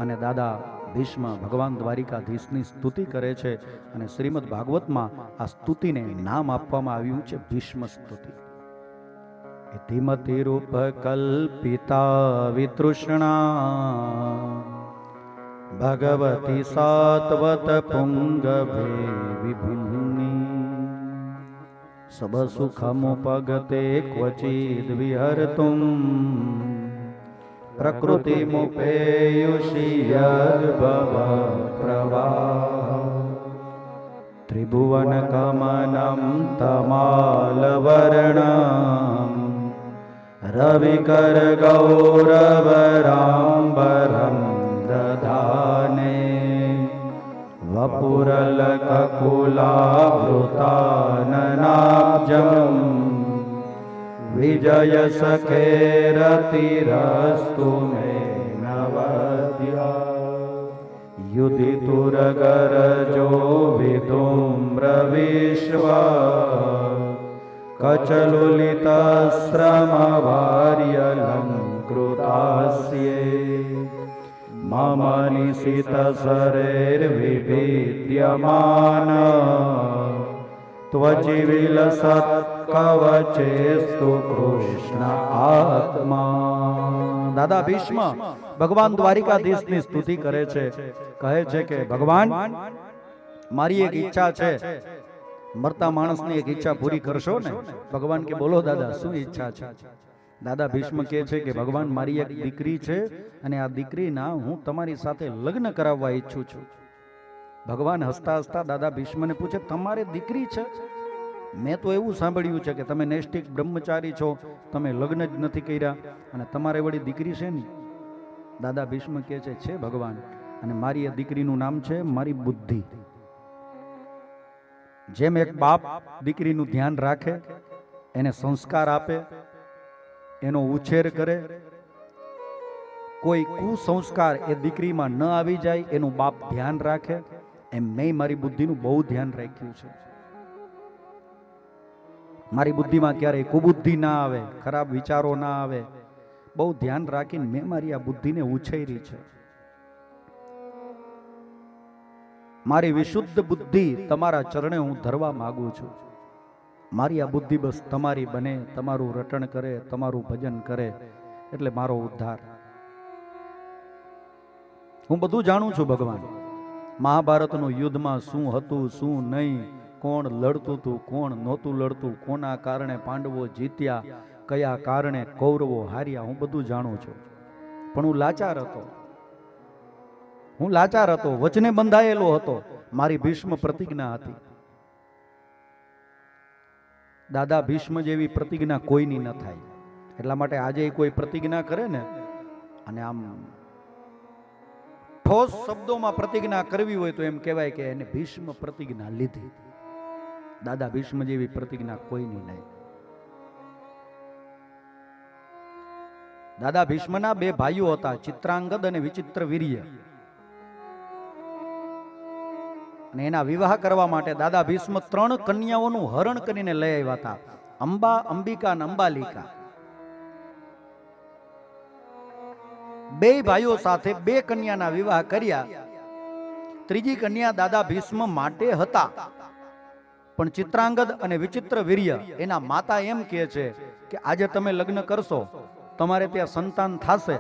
અને દાદા ભીષ્મ ભગવાન દ્વારિકાધીશની સ્તુતિ કરે છે અને શ્રીમદ ભાગવતમાં આ સ્તુતિને નામ આપવામાં આવ્યું છે ભીષ્મ સ્તુતિ. ઇતિમતિ રૂપ કલ્પિતા વિતૃષ્ણા ભગવતી સાત્વત પુંગભે વિભુમ્ની સબ સુખમુપગતે ક્વચિદ વિહર્તુમ પ્રકૃતિ મુપેયુષી યદ્ભવ પ્રવાહ ત્રિભુવન કમનમ તમાલવર્ણમ રવિકર ગૌરવરાંબરમ દધાને વપુરલકકુલાભૃતાનનાબ્જમ વિજય સખેરતિરસ્તુ મે નવદ્યા યુધિતુરગરજો વિધુમ્ર વિશ્વા કચલુલિતશ્રમવાર્યલંકૃતાસ્યે મમ નિશિત શરેર વિભેદ્યમાન ત્વચિ વિલસત કવચેસ્તુ કૃષ્ણ આત્મા. દાદા ભીષ્મ ભગવાન દ્વારિકાધીશની સ્તુતિ કરે છે, કહે છે કે ભગવાન મારી એક ઈચ્છા છે, મરતા માણસની એક ઈચ્છા પૂરી કરશો ને? ભગવાન કે બોલો દાદા શું ઈચ્છા છે? દાદા ભીષ્મ કહે છે કે ભગવાન મારી એક દીકરી છે અને આ દીકરીના હું તમારી સાથે લગ્ન કરાવવા ઈચ્છું છું. ભગવાન હસતા હસતા દાદા ભીષ્મને પૂછે તમારે દીકરી છે? મેં તો એવું સાંભળ્યું છે કે તમે નૈષ્ઠિક બ્રહ્મચારી છો, તમે લગ્ન જ નથી કર્યા અને તમારે વળી દીકરી છે ને? દાદા ભીષ્મ કહે છે ભગવાન, અને મારી એ દીકરીનું નામ છે મારી બુદ્ધિ. જેમ એક બાપ દીકરીનું ધ્યાન રાખે, એને સંસ્કાર આપે, એનો ઉછેર કરે, કોઈ કુસંસ્કાર એ દીકરીમાં ન આવી જાય એનું બાપ ધ્યાન રાખે, એમ મેં મારી બુદ્ધિનું બહુ ધ્યાન રાખ્યું છે. મારી બુદ્ધિમાં ક્યારેય કુબુદ્ધિ ના આવે, ખરાબ વિચારો ના આવે, બહુ ધ્યાન રાખીને મેં મારી આ બુદ્ધિને ઉછેરી છે. મારી વિશુદ્ધ બુદ્ધિ તમારા ચરણે હું ધરવા માંગુ છું. મારી આ બુદ્ધિ બસ તમારી બને, તમારું રટણ કરે, તમારું ભજન કરે એટલે મારો ઉદ્ધાર. હું બધું જાણું છું ભગવાન. મહાભારતનું યુદ્ધમાં શું હતું શું નહીં, કોણ લડતું હતું કોણ નહોતું લડતું, કોના કારણે પાંડવો જીત્યા, કયા કારણે કૌરવો હાર્યા, હું બધું જાણું છું. પણ હું લાચાર હતો, વચને બંધાયેલો હતો. મારી ભીષ્મ પ્રતિજ્ઞા હતી. દાદા ભીષ્મ જેવી પ્રતિજ્ઞા કોઈની ન થાય. એટલા માટે આજે કોઈ પ્રતિજ્ઞા કરે ને, અને આમ ઠોસ શબ્દોમાં પ્રતિજ્ઞા કરવી હોય તો એમ કહેવાય કે એને ભીષ્મ પ્રતિજ્ઞા લીધી. દાદા ભીષ્મ જેવી પ્રતિજ્ઞા કોઈની નહીં. દાદા ભીષ્મના બે ભાઈઓ હતા, ચિત્રાંગદ અને વિચિત્ર વીર્ય. અને એના વિવાહ કરવા માટે દાદા ભીષ્મ 3 કન્યાઓનું હરણ કરીને લઈ આવ્યા હતા. અંબા, અંબિકા અને અંબાલિકા. બે ભાઈઓ સાથે 2 કન્યાના વિવાહ કર્યા. ત્રીજી કન્યા દાદા ભીષ્મ માટે હતા, પણ ચિત્રાંગદ અને વિચિત્ર વીર્ય એના માતા એમ કહે છે કે આજે તમે લગ્ન કરશો, તમારે ત્યાં સંતાન થશે,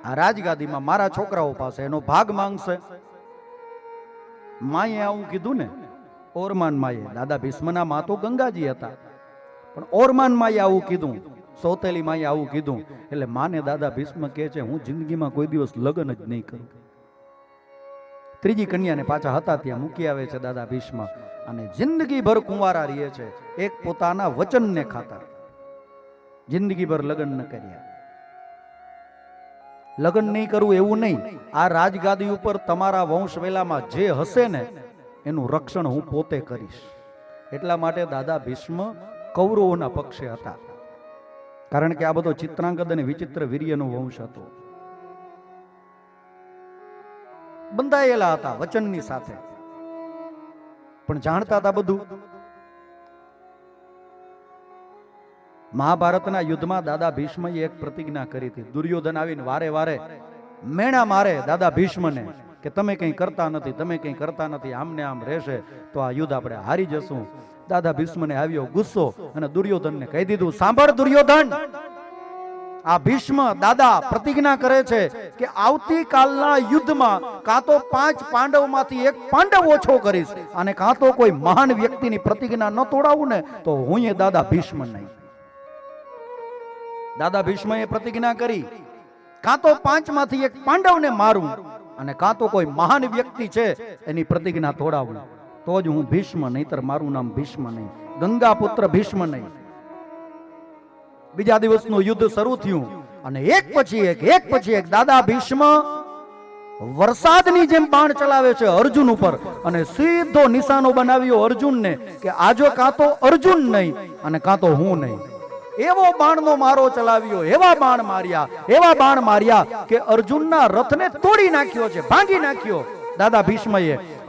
આ રાજગાદીમાં મારા છોકરાઓ પાસે એનો ભાગ માંગશે. માએ આવું કીધું ને, ઓરમાન માએ. દાદા ભીષ્મના મા તો ગંગાજી હતા, પણ ઓરમાન માએ આવું કીધું, સૌતેલી માએ આવું કીધું. એટલે માને દાદા ભીષ્મ કહે છે હું જિંદગીમાં કોઈ દિવસ લગ્ન જ નહીં કરું. ત્રીજી કન્યાને પાછા હતા ત્યાં મૂકી આવે છે દાદા ભીષ્મ, અને જિંદગીભર કુંવારા રહે છે, એક પોતાના વચનને ખાતર. જિંદગીભર લગ્ન ન કર્યા. લગ્ન નહીં કરવું એવું નહીં, આ રાજગાદી ઉપર તમારા વંશવેલામાં જે હશે ને એનું રક્ષણ હું પોતે કરીશ. એટલા માટે દાદા ભીષ્મ કૌરવોના પક્ષે હતા, કારણ કે આ બધો ચિત્રાંગદ અને વિચિત્ર વીર્યનો વંશ હતો. બંધાયેલા હતા વચનની સાથે, પણ જાણતા હતા બધું. મહાભારતના યુદ્ધમાં દાદા ભીષ્મએ એક પ્રતિજ્ઞા કરી હતી. દુર્યોધન આવીને વારે વારે મેણા મારે દાદા ભીષ્મને કે તમે કંઈ કરતા નથી, તમે કંઈ કરતા નથી, આમને આમ રહેશે તો આ યુદ્ધ આપણે હારી જશું. દાદા ભીષ્મને આવ્યો ગુસ્સો અને દુર્યોધનને કહી દીધું, સાંભળ દુર્યોધન, આ ભીષ્મ દાદા પ્રતિજ્ઞા કરે છે કે આવતીકાલના યુદ્ધમાં કાં તો 5 પાંડવમાંથી 1 પાંડવ ઓછો કરીશ, અને કાં તો કોઈ મહાન વ્યક્તિની પ્રતિજ્ઞા ન તોડાવું ને તો હું એ દાદા ભીષ્મ નહીં. દાદા ભીષ્મએ પ્રતિજ્ઞા કરી, કાં તો 5 માંથી 1 પાંડવને મારું, અને કાં તો કોઈ મહાન વ્યક્તિ છે એની પ્રતિજ્ઞા તોડાવું, તો જ હું ભીષ્મ, નહીતર મારું નામ ભીષ્મ નહીં, ગંગા પુત્ર ભીષ્મ નહીં. બીજા દિવસનું યુદ્ધ શરૂ થયું, અને એક પછી એક દાદા ભીષ્મ વરસાદની જેમ બાણ ચલાવે છે અર્જુન ઉપર, અને સીધો નિશાનો બનાવ્યો અર્જુનને કે આજો કાં તો અર્જુન નહીં અને કાં તો હું નહીં. એવો બાણનો મારો ચલાવ્યો, એવા બાણ માર્યા કે અર્જુનના રથને તોડી નાખ્યો છે, ભાંગી નાખ્યો. દાદા ભીષ્મએ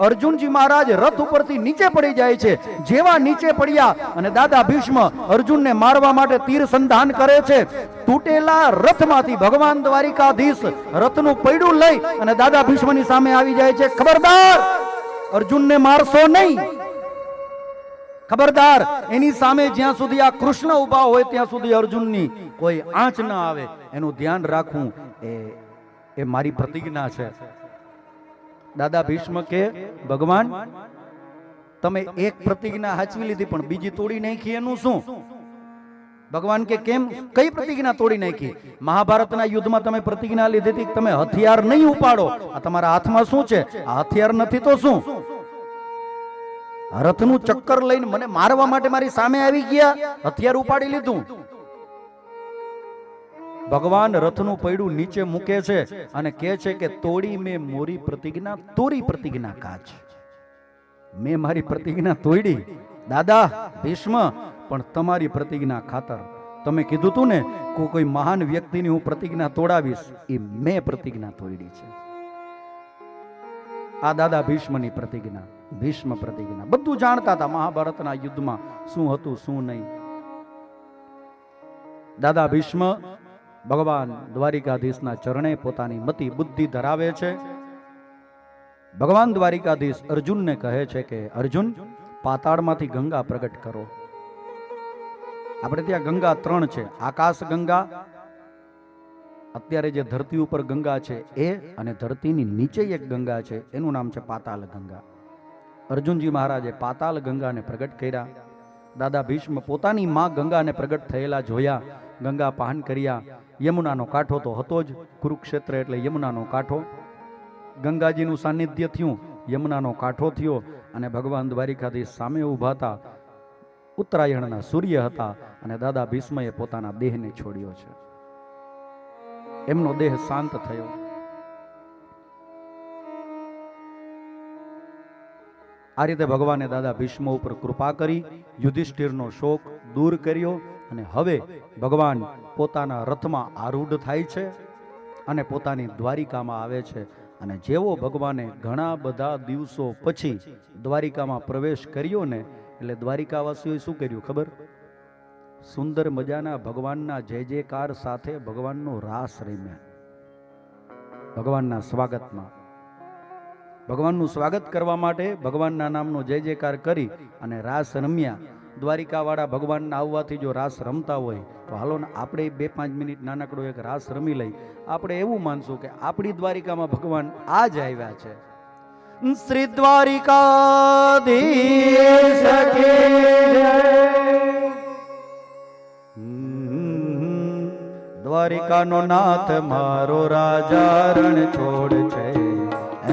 અર્જુનજી મહારાજ રથ ઉપરથી નીચે પડી જાય છે. જેવા નીચે પડ્યા અને દાદા ભીષ્મ અર્જુનને મારવા માટે તીર સંધાન કરે છે, તૂટેલા રથમાંથી ભગવાન દ્વારિકાધીશ રથનું પૈડું લઈ અને દાદા ભીષ્મની સામે આવી જાય છે. ખબરદાર, અર્જુનને મારશો નહીં. ખબરદાર, એની સામે જ્યાં સુધી આ કૃષ્ણ ઉભા હોય ત્યાં સુધી અર્જુનની કોઈ આંચ ન આવે, એનું ધ્યાન રાખવું એ મારી પ્રતિજ્ઞા છે. દાદા ભીષ્મ કે ભગવાન, તમે એક પ્રતિજ્ઞા હાચવી લીધી પણ બીજી તોડી નાખી, એનું શું? ભગવાન કે કેમ, કઈ પ્રતિજ્ઞા તોડી નાખી? મહાભારતના યુદ્ધમાં તમે પ્રતિજ્ઞા લીધી હતી તમે હથિયાર નહીં ઉપાડો. આ તમારા હાથમાં શું છે? આ હથિયાર નથી તો શું? રથનું ચક્કર લઈને મને મારવા માટે મારી સામે આવી ગયા, હથિયાર ઉપાડી લીધું. ભગવાન રથનું પૈડું નીચે મૂકે છે અને કહે છે કે તોડી મેં મોરી પ્રતિજ્ઞા, તોરી પ્રતિજ્ઞા કાચ. મેં મારી પ્રતિજ્ઞા તોડી દાદા ભીષ્મ, પણ તમારી પ્રતિજ્ઞા ખાતર. તમે કીધું તું ને કોઈ મહાન વ્યક્તિની હું પ્રતિજ્ઞા તોડાવીશ, એ મેં પ્રતિજ્ઞા તોડી છે. આ દાદા ભીષ્મની પ્રતિજ્ઞા, ભીષ્મ પ્રતિજ્ઞા. બધું જાણતા હતા મહાભારતના યુદ્ધમાં શું હતું શું નહીં. દાદા ભીષ્મ ભગવાન દ્વારિકાધીશના ચરણે પોતાની મતિ બુદ્ધિ ધરાવે છે. ભગવાન દ્વારિકાધીશ અર્જુનને કહે છે કે અર્જુન, પાતાળમાંથી ગંગા પ્રગટ કરો. આપણે ત્યાં ગંગા 3 છે. આકાશ ગંગા, અત્યારે જે ધરતી ઉપર ગંગા છે એ, અને ધરતીની નીચે એક ગંગા છે એનું નામ છે પાતાલ ગંગા. અર્જુનજી મહારાજે પાતાલ ગંગાને પ્રગટ કર્યા. દાદા ભીષ્મ પોતાની માં ગંગાને પ્રગટ થયેલા જોયા, ગંગા પાન કર્યા. યમુનાનો કાંઠો તો હતો જ, કુરુક્ષેત્ર એટલે યમુનાનો કાંઠો. ગંગાજીનું સાનિધ્ય થયું, યમુનાનો કાંઠો થયો અને ભગવાન દ્વારિકાધીશ સામે ઊભા હતા. ઉત્તરાયણના સૂર્ય હતા અને દાદા ભીષ્મએ પોતાના દેહને છોડ્યો છે. એમનો દેહ શાંત થયો. આ રીતે ભગવાને દાદા ભીષ્મ ઉપર કૃપા કરી, યુધિષ્ઠિરનો શોક દૂર કર્યો અને હવે ભગવાન પોતાના રથમાં આરૂઢ થાય છે અને પોતાની દ્વારિકામાં આવે છે. અને જેવો ભગવાને ઘણા બધા દિવસો પછી દ્વારિકામાં પ્રવેશ કર્યો ને, એટલે દ્વારિકાવાસીઓએ શું કર્યું ખબર? સુંદર મજાના ભગવાનના જય જયકાર સાથે ભગવાનનો રાસ રમ્યા. ભગવાનના સ્વાગતમાં, ભગવાનનું સ્વાગત કરવા માટે ભગવાનના નામનો જય જયકાર કરી અને રાસ રમ્યા. દ્વારિકાવાળા ભગવાનના આવવાથી જો રાસ રમતા હોય તો હાલો ને આપણે 2-5 મિનિટ નાનકડો એક રાસ રમી લઈ. આપણે એવું માનશું કે આપણી દ્વારિકામાં ભગવાન આજ આવ્યા છે. શ્રી દ્વારિકાધીશ કી જય. દ્વારિકાનો નાથ મારો રાજા રણ છોડ છે,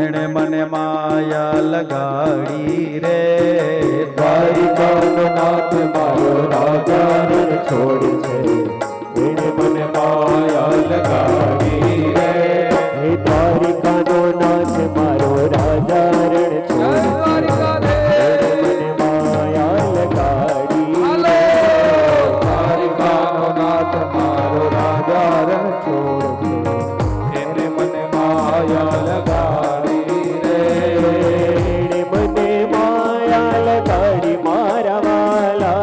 એણે મને માયા લગાડી રે. દ્વારિકાનો નાથ મારો રાજા રણ છોડ છે, એણે મને માયા લગાડી રે. હે દ્વારિકાનો નાથ મારો રાજા રણ છોડ છે, એણે મને માયા લગાડી રે. દ્વારિકાનો નાથ મારો રાજા રણ છોડ છે, એને મને માયા લગાડી રે. એને મને માયા લગાડી મારા વાલા,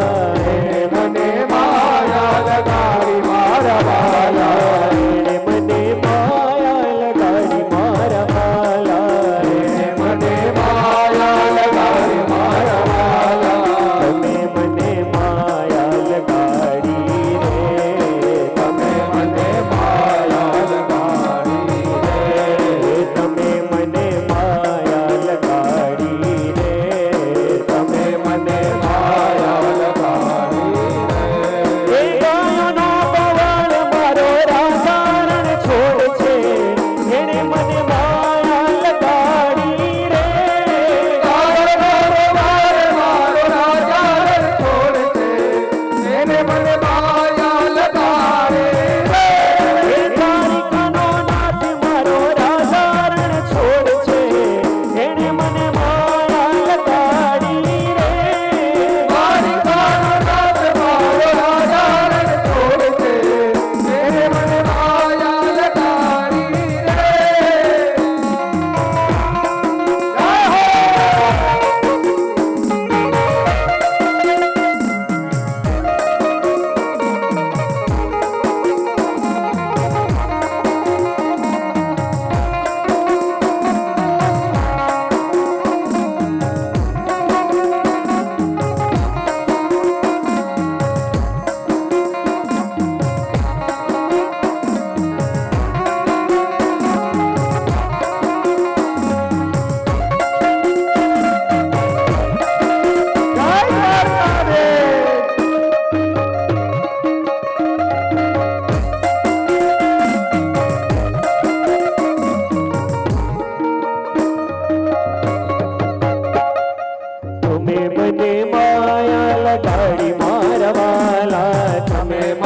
એને મને માયા લગાડી મારા વાલા, એને મને માયા લગાડી મારા વાલા, એને મને માયા લગાડી મારા વાલા. તમે મને માયા લગાડી રે, તમે મને માયા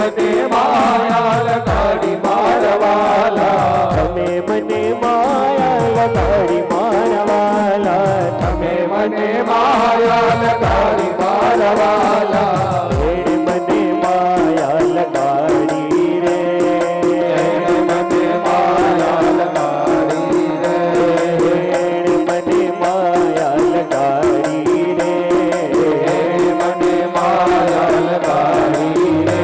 મને માયા લગાડી મારવાલા તમે મને માયા લગાડી મારવાલા તમે મને માયા લગાડી મારવાલા એણે મને માયા લગાડી રે એણે મને માયા લગાડી રે એણે મને માયા લગાડી રે એણે મને માયા લગાડી રે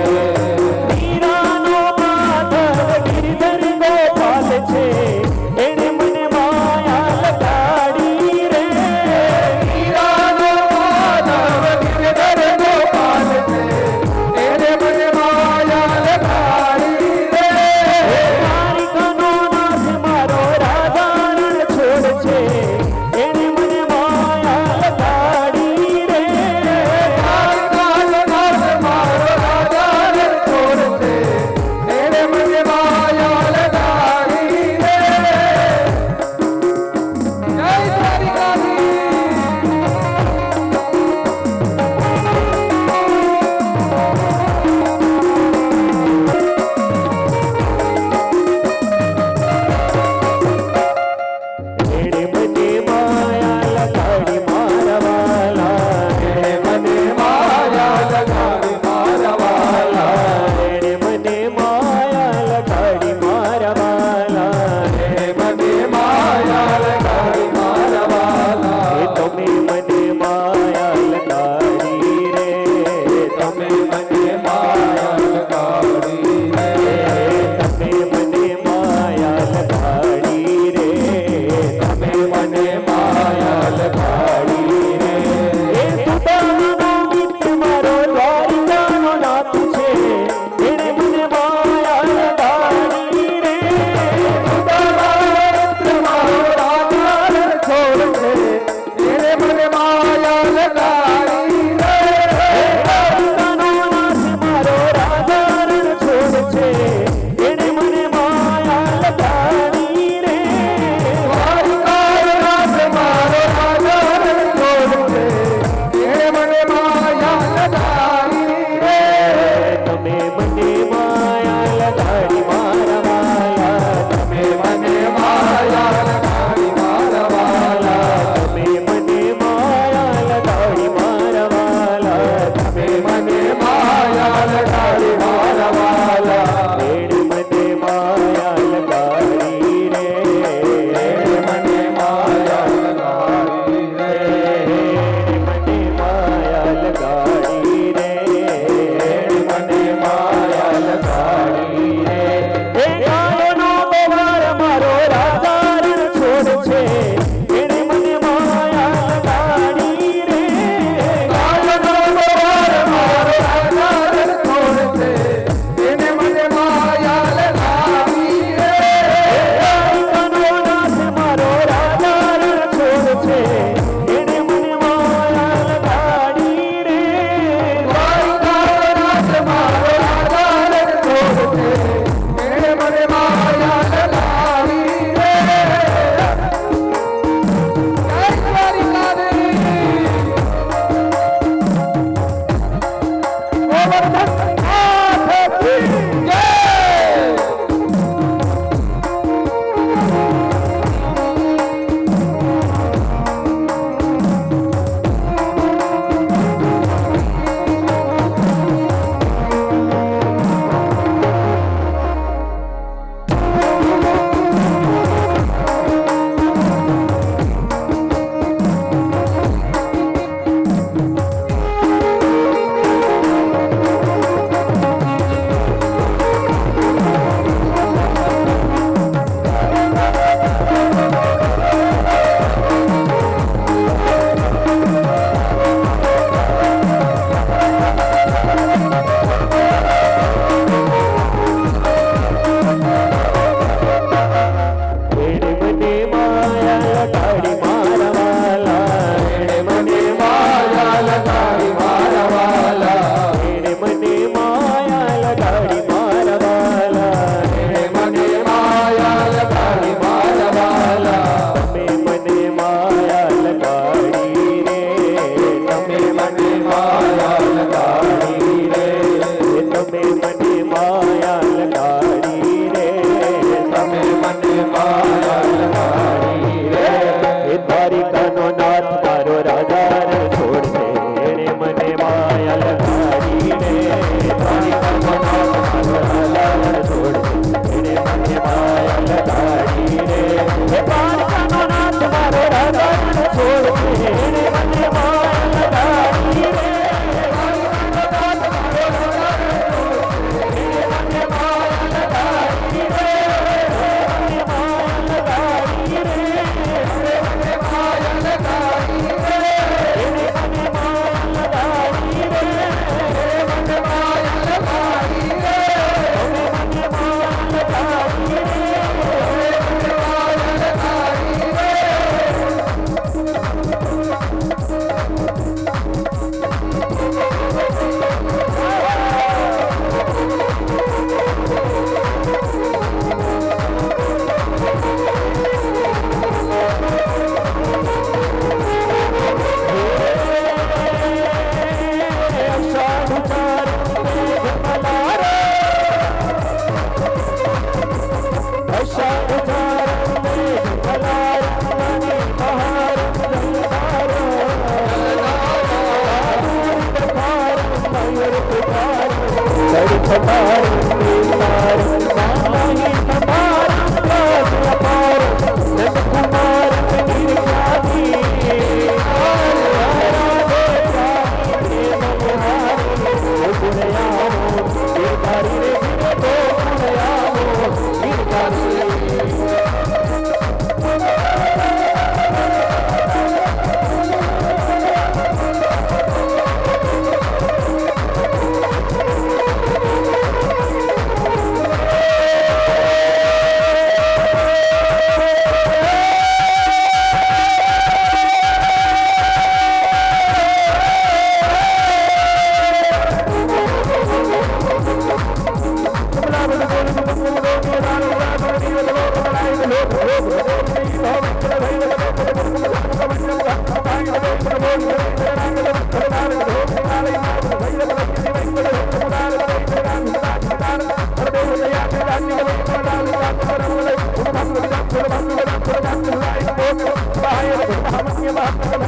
શ્રી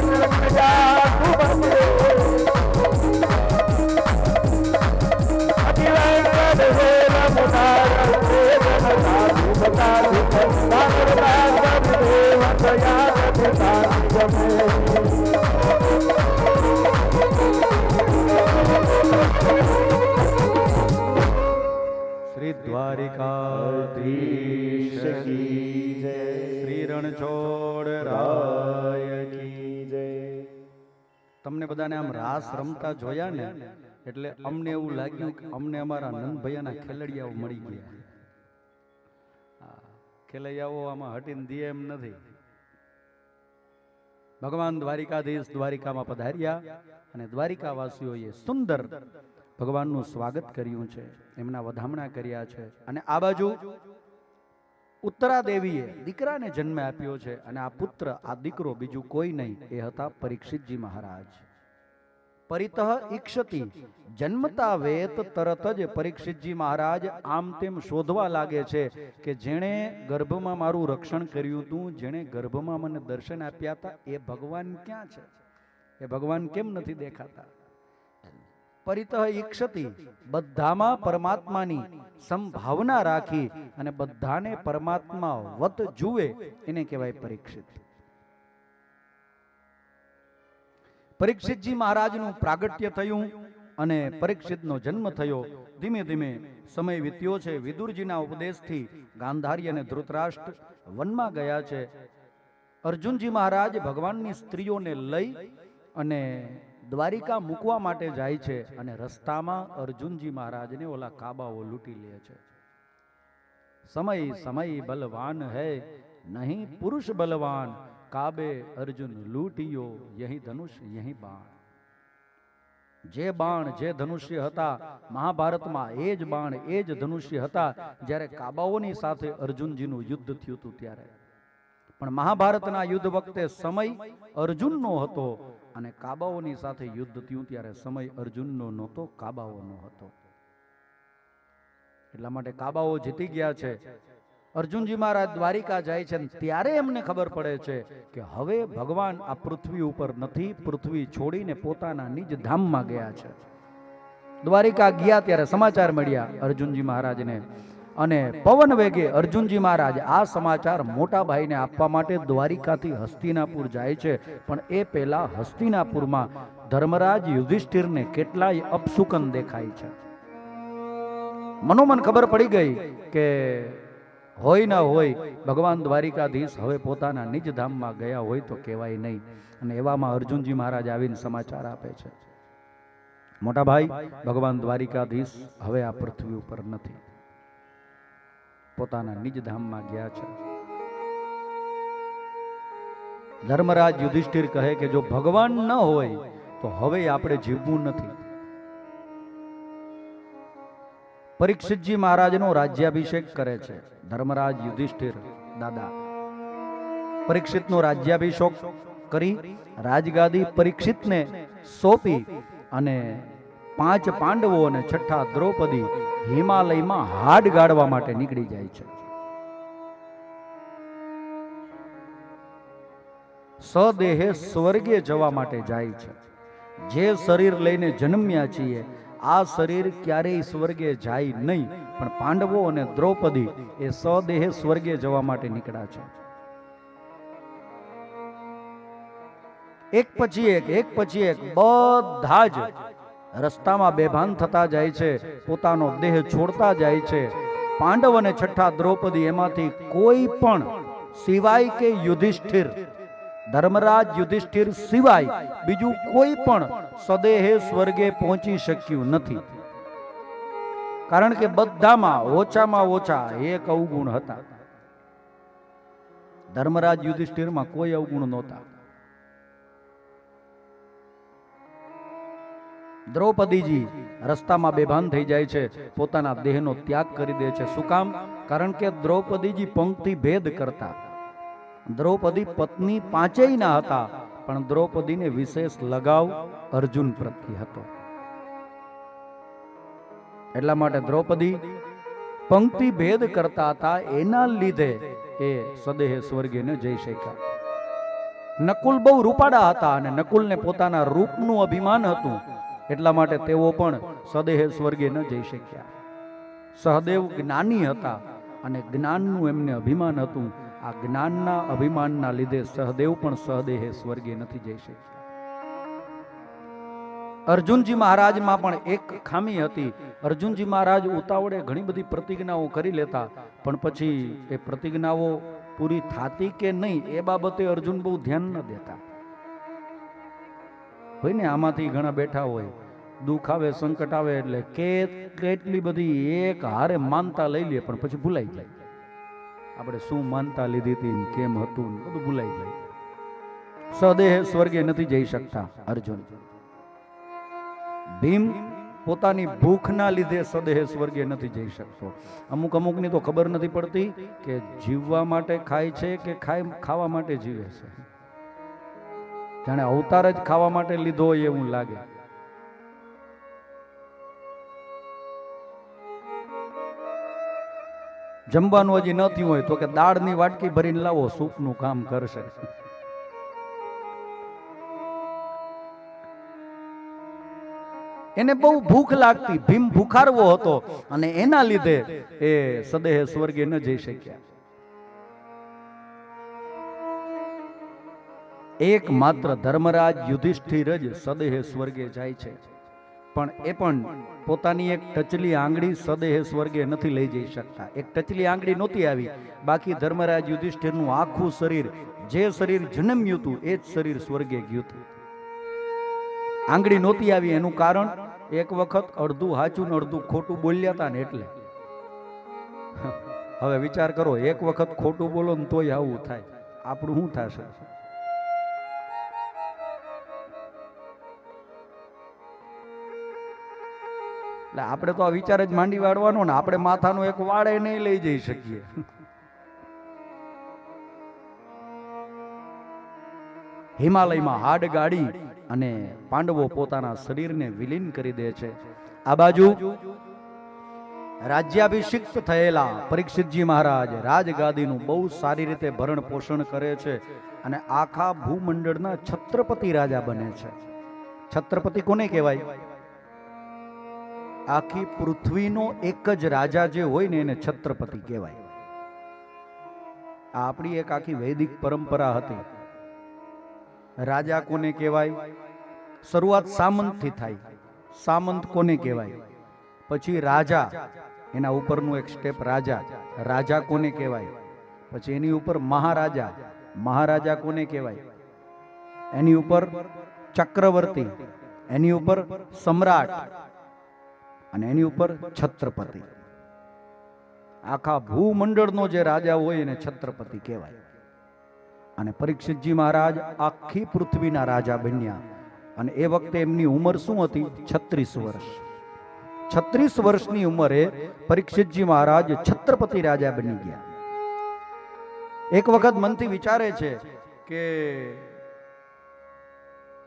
દ્વારિકાધીશ કી જય, શ્રી રણછોડ રાય કી જય. તમને બધાને આમ રાસ રમતા જોયા ને એટલે અમને એવું લાગ્યું કે અમને અમારા નંદભૈયાના ખેલડિયાઓ મળી ગયા. ખેલૈયાઓ આમાં હટીને દે એમ નથી. ભગવાન દ્વારિકાધીશ દ્વારિકામાં પધાર્યા અને દ્વારિકાવાસીઓએ સુંદર ભગવાનનું સ્વાગત કર્યું છે, એમના વધામણા કર્યા છે. અને આ બાજુ ઉત્તરા દેવીએ દીકરાને જન્મ આપ્યો છે અને આ પુત્ર આ દીકરો બીજું કોઈ નહીં, એ હતા પરીક્ષિતજી મહારાજ. પરિતઃ ઈક્ષતિ, જન્મતા વેત તરત જ પરીક્ષિતજી મહારાજ આમ તેમ શોધવા લાગે છે કે જેણે ગર્ભમાં મારું રક્ષણ કર્યું હતું, જેણે ગર્ભમાં મને દર્શન આપ્યા હતા, એ ભગવાન ક્યાં છે? એ ભગવાન કેમ નથી દેખાતા? પરિતઃ ઈક્ષતિ, બધામાં પરમાત્માની સંભાવના રાખી અને બધાને પરમાત્મા વત જુએ, એને કહેવાય પરીક્ષિત. પરીક્ષિતજી મહારાજનું પ્રાગટ્ય થયું અને પરીક્ષિતનો જન્મ થયો. ધીમે ધીમે સમય વીત્યો છે. વિદુરજીના ઉપદેશથી ગાંધારી અને ધૃતરાષ્ટ્ર વનમાં ગયા છે. અર્જુનજી મહારાજ ભગવાનની સ્ત્રીઓને લઈ અને દ્વારિકા મૂકવા માટે જાય છે અને રસ્તામાં અર્જુનજી મહારાજને ઓલા કાબાઓ લૂંટી લે છે. સમય સમય બલવાન હૈ નહીં પુરુષ બલવાન, કાબે અર્જુન લૂંટિયો યહી ધનુષ યહી બાણ. જે બાણ જે ધનુષ્ય હતા મહાભારતમાં, એ જ બાણ એ જ ધનુષ્ય હતા જ્યારે કાબાઓની સાથે અર્જુનજીનું યુદ્ધ થયું હતું ત્યારે. પણ મહાભારતના યુદ્ધ વખતે સમય અર્જુનનો હતો અને કાબાઓની સાથે યુદ્ધ થયું ત્યારે સમય અર્જુનનો નહોતો, કાબાઓનો હતો. એટલા માટે કાબાઓ જીતી ગયા છે. અર્જુનજી મહારાજ દ્વારિકા જાય છે ત્યારે એમને ખબર પડે છે કે હવે ભગવાન આ પૃથ્વી ઉપર નથી, પૃથ્વી છોડીને પોતાના નિજ ધામમાં ગયા છે. દ્વારિકા ગયા ત્યારે સમાચાર મળ્યા અર્જુનજી મહારાજને અને પવન વેગે અર્જુનજી મહારાજ આ સમાચાર મોટા ભાઈને આપવા માટે દ્વારિકાથી હસ્તિનાપુર જાય છે. પણ એ પહેલા હસ્તિનાપુરમાં ધર્મરાજ યુધિષ્ઠિરને કેટલાય અપશુકન દેખાય છે. મનોમન ખબર પડી ગઈ કે હોય ના હોય ભગવાન દ્વારિકાધીશ હવે પોતાના નિજ ધામમાં ગયા હોય તો કહેવાય નહીં. અને એવામાં અર્જુનજી મહારાજ આવીને સમાચાર આપે છે, મોટા ભાઈ ભગવાન દ્વારિકાધીશ હવે આ પૃથ્વી ઉપર નથી, પોતાના નિજ ધામમાં ગયા છે. ધર્મરાજ યુધિષ્ઠિર કહે કે જો ભગવાન ન હોય તો હવે આપણે જીવવું નથી. પરીક્ષિતજી મહારાજનો રાજ્યાભિષેક કરે છે ધર્મરાજ યુધિષ્ઠિર દાદા. પરીક્ષિતનો રાજ્યાભિષેક કરી રાજગાદી પરીક્ષિતને સોંપી અને 5 પાંડવો અને 6 દ્રૌપદી હિમાલયમાં હાડ ગાળવા માટે નીકળી જાય છે. સદેહે સ્વર્ગે જવા માટે જાય છે. જે શરીર લઈને જન્મ્યા છીએ આ શરીર ક્યારેય સ્વર્ગે જાય નહીં, પણ પાંડવો અને દ્રૌપદી એ સદેહે સ્વર્ગે જવા માટે નીકળ્યા છે. એક પછી એક બધા જ રસ્તામાં બેભાન થતા જાય છે, પોતાનો દેહ છોડતા જાય છે. પાંડવ અને 6 દ્રૌપદી એમાંથી કોઈ પણ સિવાય કે યુધિષ્ઠિર, ધર્મરાજ યુધિષ્ઠિર સિવાય બીજું કોઈ પણ સદેહે સ્વર્ગે પહોંચી શક્યું નથી. કારણ કે બધામાં ઓછામાં ઓછા એક અવગુણ હતા. ધર્મરાજ યુધિષ્ઠિરમાં કોઈ અવગુણ નહોતા. દ્રૌપદીજી રસ્તામાં બેભાન થઈ જાય છે, પોતાના દેહનો ત્યાગ કરી દે છે. શું કામ? કારણ કે દ્રૌપદીજી પંક્તિ ભેદ કરતા. દ્રૌપદી પત્ની 5 ના હતા, પણ દ્રૌપદીને વિશેષ લગાવ અર્જુન પ્રત્યે હતો. એટલા માટે દ્રૌપદી પંક્તિ ભેદ કરતા હતા, એના લીધે એ સદેહ સ્વર્ગે ન જઈ શક્યા. નકુલ બહુ રૂપાળા હતા અને નકુલને પોતાના રૂપનું અભિમાન હતું, એટલા માટે તેઓ પણ સદેહે સ્વર્ગે ન જઈ શક્યા. સહદેવ જ્ઞાની હતા અને જ્ઞાનનું એમને અભિમાન હતું. આ જ્ઞાનના અભિમાનના લીધે સહદેવ પણ સહદેહે સ્વર્ગે નથી જઈ શક્યા. અર્જુનજી મહારાજમાં પણ એક ખામી હતી. અર્જુનજી મહારાજ ઉતાવળે ઘણી બધી પ્રતિજ્ઞાઓ કરી લેતા, પણ પછી એ પ્રતિજ્ઞાઓ પૂરી થાતી કે નહીં એ બાબતે અર્જુન બહુ ધ્યાન ન દેતા હોય ને. આમાંથી ઘણા બેઠા હોય, દુઃખ આવે સંકટ આવે એટલે કેટલી બધી એક હારે માનતા લઈ લે, પણ પછી ભૂલાઈ જાય. આપણે શું માનતા લીધી હતી, કેમ હતું, બધું ભૂલાઈ જાય. સદેહ સ્વર્ગે નથી જઈ શકતા અર્જુન. ભીમ પોતાની ભૂખના લીધે સદેહ સ્વર્ગે નથી જઈ શકતો. અમુકની તો ખબર નથી પડતી કે જીવવા માટે ખાય છે કે ખાવા માટે જીવે છે. જાણે અવતાર જ ખાવા માટે લીધો હોય એવું લાગે. જમવાનું હજી ન થયું હોય તો કે દાળની વાટકી ભરીને લાવો, સૂપનું કામ કરશે. એને બહુ ભૂખ લાગતી, ભીમ ભૂખારવો હતો અને એના લીધે એ સદેહ સ્વર્ગે ન જઈ શક્યા. એક માત્ર ધર્મરાજ યુધિષ્ઠિર જ સદેહ સ્વર્ગે જાય છે, પણ એ પણ પોતાની એક ટચલી આંગળી સદેહ સ્વર્ગે નથી લઈ જઈ શકતા. એક ટચલી આંગળી નહોતી આવી, બાકી ધર્મરાજ યુધિષ્ઠિરનું આખું શરીર, જે શરીર જન્મ્યું હતું એ જ શરીર સ્વર્ગે ગયું હતું. આંગળી નહોતી આવી એનું કારણ એક વખત અડધું હાચું ને અડધું ખોટું બોલ્યા હતા ને એટલે. હવે વિચાર કરો, એક વખત ખોટું બોલો ને તોય આવું થાય, આપણું શું થશે? એટલે આપણે તો આ વિચાર જ માંડી વાળવાનો ને આપણે માથાનું એક વાળે નહીં લઈ જઈ શકીએ. હિમાલયમાં હાડ ગાડી અને પાંડવો પોતાના શરીરને વિલીન કરી દે છે. આ બાજુ રાજ્યાભિષિક્ત થયેલા પરીક્ષિતજી મહારાજ રાજગાદીનું બહુ સારી રીતે ભરણ પોષણ કરે છે અને આખા ભૂમંડળના છત્રપતિ રાજા બને છે. છત્રપતિ કોને કહેવાય? આખી પૃથ્વીનો એક જ રાજા જે હોય ને એને છત્રપતિ કહેવાય. આ આપણી એક આખી વૈદિક પરંપરા હતી. રાજા કોને કહેવાય? શરૂઆત સામંતથી થાય. સામંત કોને કહેવાય? પછી રાજા, એના ઉપરનું એક સ્ટેપ રાજા. રાજા કોને કહેવાય? પછી એની ઉપર મહારાજા. મહારાજા કોને કહેવાય? એની ઉપર ચક્રવર્તી, એની ઉપર સમ્રાટ અને એની ઉપર છત્રપતિ. આખા ભૂમંડળનો જે રાજા હોય એને છત્રપતિ કહેવાય. અને પરીક્ષિતજી મહારાજ આખી પૃથ્વીના રાજા બન્યા અને એ વખતે એમની ઉંમર શું હતી? 36 વર્ષ. 36 વર્ષની ઉંમરે પરીક્ષિતજી મહારાજ છત્રપતિ રાજા બની ગયા. એક વખત મનથી વિચારે છે કે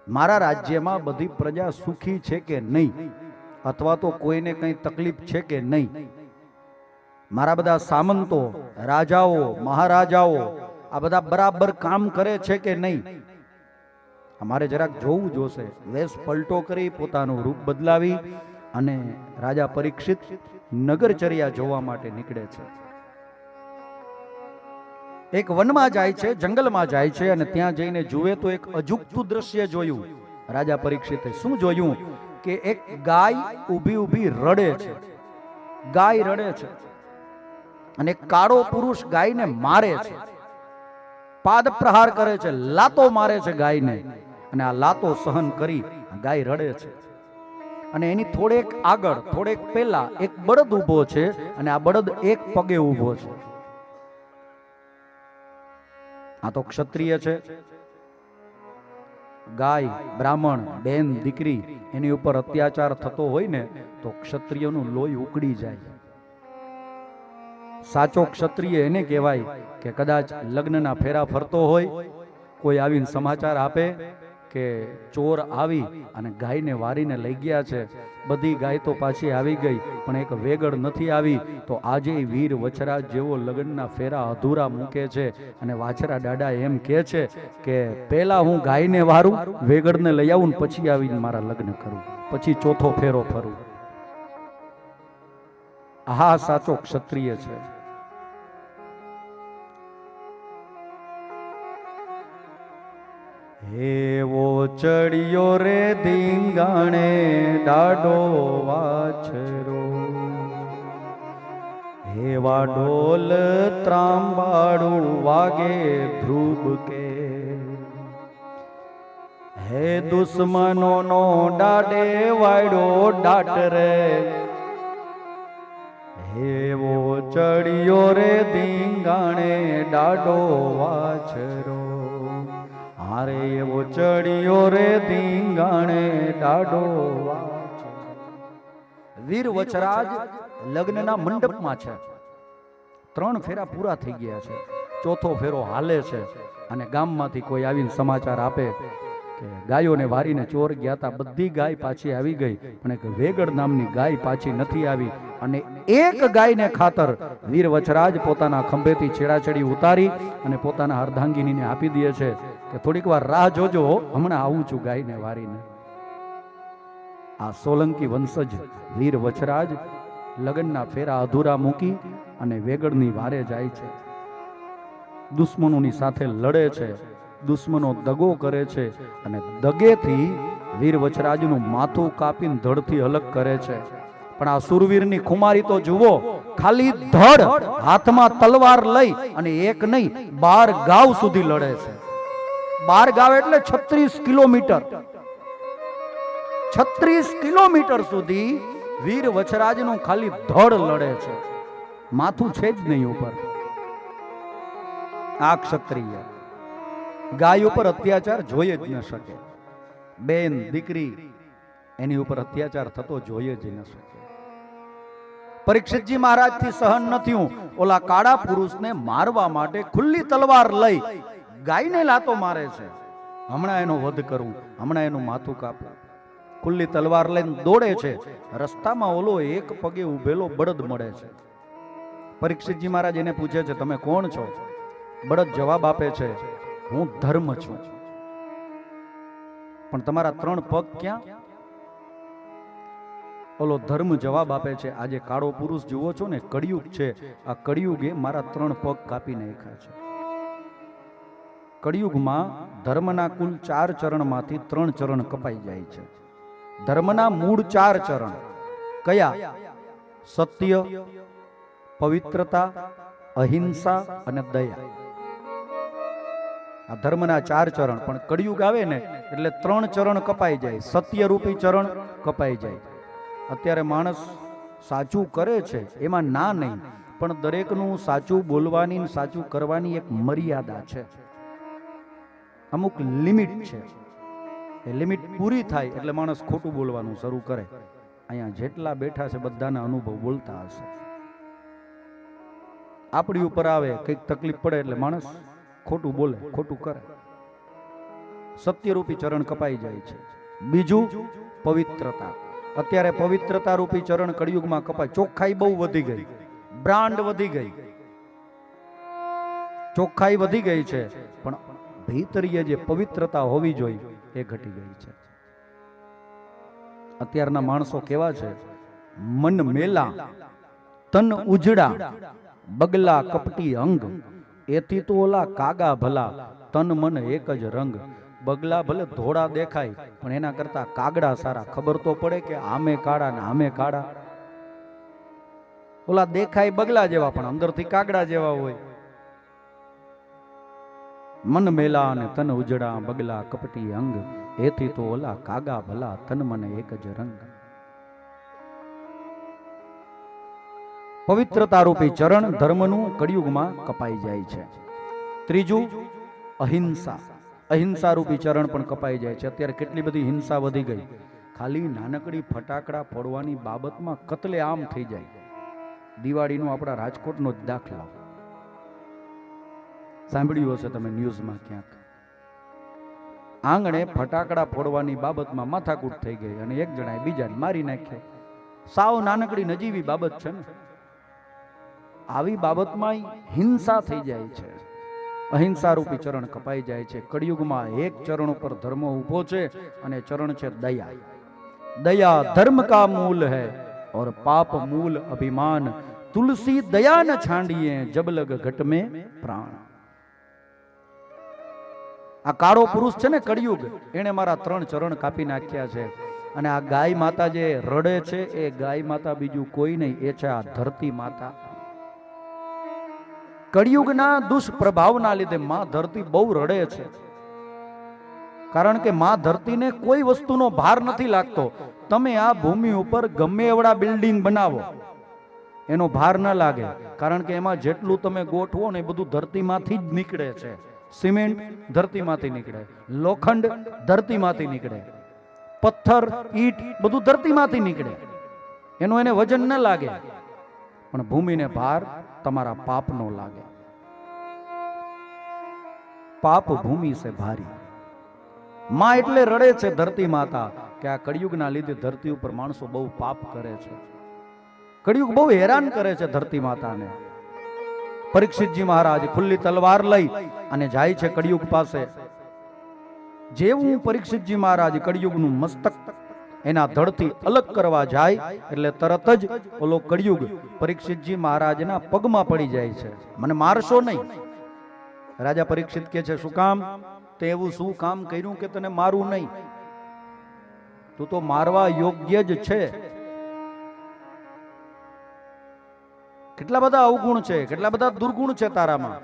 મારા રાજ્યમાં બધી પ્રજા સુખી છે કે નહીં, અથવા તો કોઈને કંઈ તકલીફ છે કે નહીં. મારા બધા સામંતો, રાજાઓ, મહારાજાઓ આ બધા બરાબર કામ કરે છે કે નહીં, અમારે જરાક જોવું જોશે. વેશ પલટો કરી પોતાનું રૂપ બદલાવી અને રાજા પરીક્ષિત નગરચર્યા જોવા માટે નીકળે છે. એક વનમાં જાય છે, જંગલમાં જાય છે અને ત્યાં જઈને જુએ તો એક અજુગતું દ્રશ્ય જોયું. રાજા પરીક્ષિતે શું જોયું કે એક ગાય ઊભી ઊભી રડે છે. ગાય રડે છે અને કાળો પુરુષ ગાયને મારે છે, પાદ પ્રહાર કરે છે, લાતો મારે છે ગાયને. અને આ લાતો સહન કરી ગાય રડે છે. અને એની થોડેક આગળ, થોડેક પહેલા એક બળદ ઊભો છે અને આ બળદ એક પગે ઊભો છે. આ તો ક્ષત્રિય છે. ગાય, બ્રાહ્મણ, બેન, દીકરી એની ઉપર અત્યાચાર થતો હોય ને તો ક્ષત્રિયનું લોહી ઉકળી જાય. સાચો ક્ષત્રિય એને કહેવાય કે કદાચ લગ્નના ફેરા ફરતો હોય, કોઈ આવીને સમાચાર આપે કે ચોર આવી અને ગાયને વારીને લઈ ગયા છે. બધી ગાય તો પાછી આવી ગઈ, પણ એક વેગળ નથી આવી. તો આજે વીર વછરાજ જેવો લગ્નના ફેરા અધૂરા મૂકે છે. અને વાછરા દાદા એમ કહે છે કે પહેલા હું ગાયને વારું, વેગળને લઈ આવું ને પછી આવીને મારા લગ્ન કરું, પછી ચોથો ફેરો ફરું. આ સાચો ક્ષત્રિય છે. એવો ચડિયો રે ધીંગાણે ડાડો વાછરો, એવા ઢોલ ત્રાંબાડું વાગે ધ્રુબ કે, હે દુશ્મનો નો ડાડે વાડ્યો ડાટ રે, એવો ચડિયો રે ધીંગાણે ડાડો વાછરો, હારે એવો ચડિયો રે ધીંગાણે ડાડો વાછરો. વીર વછરાજ લગ્નના મંડપમાં છે. 3 ફેરા પૂરા થઈ ગયા છે, ચોથો ફેરો હાલે છે. અને ગામમાંથી કોઈ આવીને સમાચાર આપે કે ગાયોને વારીને ચોર ગયા હતા, બધી ગાય પાછી આવી ગઈ, પણ એક વેગળ નામની ગાય પાછી નથી આવી. અને એક ગાયને ખાતર વીર વછરાજ પોતાના ખંભેથી છેડાછેડી ઉતારી અને પોતાના અર્ધાંગીનીને આપી દે છે કે થોડીક વાર રાહ જોજો, હમણાં આવું છું ગાયને વારીને. આ સોલંકી વંશજ વીર વછરાજ લગ્નના ફેરા અધૂરા મૂકી અને વેગળની વારે જાય છે. દુશ્મનોની સાથે લડે છે, દુશ્મનો દગો કરે છે અને દગેથી વીર વછરાજનું માથું કાપીને ધડથી અલગ કરે છે. પણ આ સુરવીરની ખુમારી તો જુઓ, ખાલી ધડ હાથમાં તલવાર લઈ અને એક નહીં 12 ગાવ સુધી લડે છે. 12 ગાવ એટલે 36 કિલોમીટર. 36 કિલોમીટર સુધી વીર વછરાજનું ખાલી ધડ લડે છે, માથું છે જ નહીં ઉપર. આ ક્ષત્રિય ગાય ઉપર અત્યાચાર જોઈ જ ન શકે. બેન દીકરી એની ઉપર અત્યાચાર થતો જોઈ જ ન શકે. પરીક્ષિતજી મહારાજ થી સહન ન થયું, ઓલા કાળા પુરુષને મારવા માટે ખુલ્લી તલવાર લઈ ગાયને લાતો મારે છે. હમણાં એનો વધ કરું, હમણાં એનું માથું કાપું. ખુલ્લી તલવાર લઈને દોડે છે. રસ્તામાં ઓલો એક પગે ઉભેલો બળદ મળે છે. પરીક્ષિતજી મહારાજ એને પૂછે છે, તમે કોણ છો? બળદ જવાબ આપે છે, હું ધર્મ છું. પણ તમારા 3 પગ ક્યાં? ઓલો ધર્મ જવાબ આપે છે, આજે કાળો પુરુષ જુઓ છો ને, કળિયુગ છે. આ કળિયુગે મારા 3 પગ કાપી નાખ્યા છે. કળિયુગમાં ધર્મના કુલ 4 ચરણમાંથી 3 ચરણ કપાઈ જાય છે. ધર્મના મૂળ 4 ચરણ કયા? સત્ય, પવિત્રતા, અહિંસા અને દયા. આ ધર્મના 4 ચરણ. પણ કળિયુગ આવે ને એટલે 3 ચરણ કપાઈ જાય. સત્ય રૂપી ચરણ કપાઈ જાય. અત્યારે માણસ સાચું કરે છે એમાં ના નહીં, પણ દરેકનું સાચું બોલવાની સાચું કરવાની એક મર્યાદા છે, અમુક લિમિટ છે. એ લિમિટ પૂરી થાય એટલે માણસ ખોટું બોલવાનું શરૂ કરે. અહીંયા જેટલા બેઠા છે બધાના અનુભવ બોલતા હશે. આપણી ઉપર આવે કંઈક તકલીફ પડે એટલે માણસ ખોટું બોલે, ખોટું કરે. સત્યરૂપી ચરણ કપાઈ જાય છે. બીજું પવિત્રતા. અત્યારે પવિત્રતા રૂપી ચરણ કળિયુગમાં કપાય. ચોખ્ખાઈ બહુ વધી ગઈ, બ્રાન્ડ વધી ગઈ, ચોખ્ખાઈ વધી ગઈ છે, પણ ભીતરીય જે પવિત્રતા હોવી જોઈએ એ ઘટી ગઈ છે. અત્યારના માણસો કેવા છે? મન મેલા, તન ઉજડા, બગલા કપટી અંગ, એથી તો ઓલા કાગા ભલા, તન મન એક જ રંગ. બગલા ભલે ધોળા દેખાય પણ એના કરતા કાગડા સારા. ખબર તો પડે કે આમે કાળા ને આમે કાળા. ઓલા દેખાય બગલા જેવા પણ અંદરથી કાગડા જેવા હોય. મન મેલા અને તન ઉજડા, બગલા કપટી અંગ, એથી તો ઓલા કાગા ભલા, તન મને એક જ રંગ. પવિત્રતા રૂપી ચરણ ધર્મનું કળિયુગમાં કપાઈ જાય છે. ત્રીજું અહિંસા. અહિંસા રૂપી ચરણ પણ કપાઈ જાય છે. અત્યારે કેટલી બધી હિંસા વધી ગઈ. ખાલી નાનકડી ફટાકડા ફોડવાની બાબતમાં કતલે આમ થઈ જાય. દિવાળીનો આપણા રાજકોટનો જ દાખલા સાંભળ્યું હશે તમે ન્યૂઝમાં ક્યાંક. આંગણે ફટાકડા ફોડવાની બાબતમાં માથાકૂટ થઈ ગઈ અને એક જણાએ બીજાને મારી નાખ્યો. સાવ નાનકડી નજીવી બાબત છે ને. આવી બાબતમાં હિંસા થઈ જાય છે. અહિંસા રૂપી ચરણ કપાઈ જાય છે. કળિયુગમાં એક ચરણ ઉપર ધર્મ ઊભો છે અને ચરણ છે દયા. દયા ધર્મ કા મૂલ है और पाप मूल अभिमान. तुलसी दया न छांडिए जब लग घट में प्राण. આ કાળો પુરુષ છે ને કળિયુગ, એને મારા 3 ચરણ કાપી નાખ્યા છે. અને આ ગાય માતા જે રડે છે એ ગાય માતા બીજું કોઈ નહીં, એ છે આ ધરતી માતા. કળિયુગના દુષ્પ્રભાવના લીધે માં ધરતી બહુ રડે છે. કારણ કે માં ધરતીને કોઈ વસ્તુનો ભાર નથી લાગતો. તમે આ ભૂમિ ઉપર ગમે એવડા બિલ્ડિંગ બનાવો, એનો ભાર ન લાગે. કારણ કે એમાં જેટલું તમે ગોઠવો ને એ બધું ધરતીમાંથી જ નીકળે છે. સિમેન્ટ ધરતીમાંથી નીકળે, લોખંડ ધરતીમાંથી નીકળે, પથ્થર ઈટ બધું ધરતીમાંથી નીકળે. એનું એને વજન ન લાગે. પણ ભૂમિને ભાર તમારા પાપનો લાગે. પાપ ભૂમિ સે ભારી. માં એટલે રડે છે ધરતી માતા કે આ કળિયુગના લીધે ધરતી ઉપર માણસો બહુ પાપ કરે છે. કળિયુગ બહુ હેરાન કરે છે ધરતી માતાને. પરીક્ષિતજી મહારાજ ખુલ્લી તલવાર લઈ અને જાય છે કળિયુગ પાસે. જેવું પરીક્ષિતજી મહારાજ કળિયુગનું મસ્તક એના ધડથી અલગ કરવા જાય એટલે તરત જ ઓલો કળિયુગ પરીક્ષિતજી મહારાજના પગમાં પડી જાય છે. મને મારશો નહીં. રાજા પરીક્ષિત કહે છે, શું કામ? તે એવું શું કામ કર્યું કે તને મારું નહીં? તું તો મારવા યોગ્ય જ છે. કેટલા બધા અવગુણ છે, કેટલા બધા દુર્ગુણ છે તારામાં.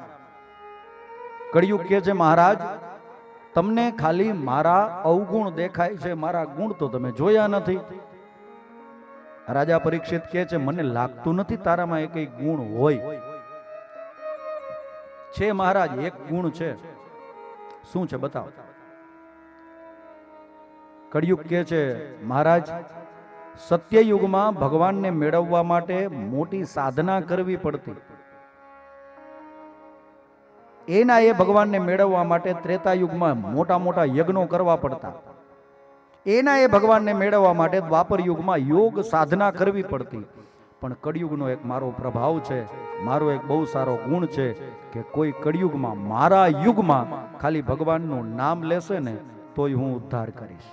કળિયુગ કહે છે, મહારાજ તમને ખાલી મારા અવગુણ દેખાય છે, મારા ગુણ તો તમે જોયા નથી. રાજા પરીક્ષિત કહે છે, મને લાગતું નથી તારામાં એક ગુણ હોય. છે મહારાજ, એક ગુણ છે. શું છે બતાવો. કળિયુગ કહે છે, મહારાજ સત્યયુગમાં ભગવાનને મેળવવા માટે મોટી સાધના કરવી પડતી. એના એ ભગવાનને મેળવવા માટે ત્રેતાયુગમાં મોટા મોટા યજ્ઞો કરવા પડતા. એના એ ભગવાનને મેળવવા માટે દ્વાપર યુગમાં યોગ સાધના કરવી પડતી. પણ કળિયુગનો એક મારો પ્રભાવ છે, મારો એક બહુ સારો ગુણ છે કે કોઈ કળિયુગમાં મારા યુગમાં ખાલી ભગવાનનું નામ લેશે ને તોય હું ઉદ્ધાર કરીશ.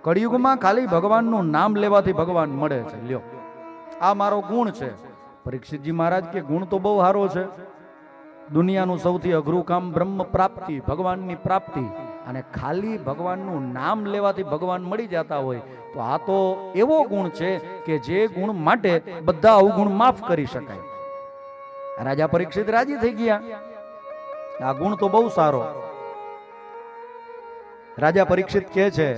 કળિયુગમાં ખાલી ભગવાનનું નામ લેવાથી ભગવાન મળે છે. લ્યો, આ મારો ગુણ છે. પરીક્ષિતજી મહારાજ કે ગુણ તો બહુ સારો છે. દુનિયાનું સૌથી અઘરું કામ બ્રહ્મ પ્રાપ્તિ, ભગવાનની પ્રાપ્તિ, અને ખાલી ભગવાનનું નામ લેવાથી ભગવાન મળી જતા હોય તો આ તો એવો ગુણ છે કે જે ગુણ માટે બધા અવગુણ માફ કરી શકાય. રાજા પરીક્ષિત રાજી થઈ ગયા. આ ગુણ તો બહુ સારો. રાજા પરીક્ષિત કહે છે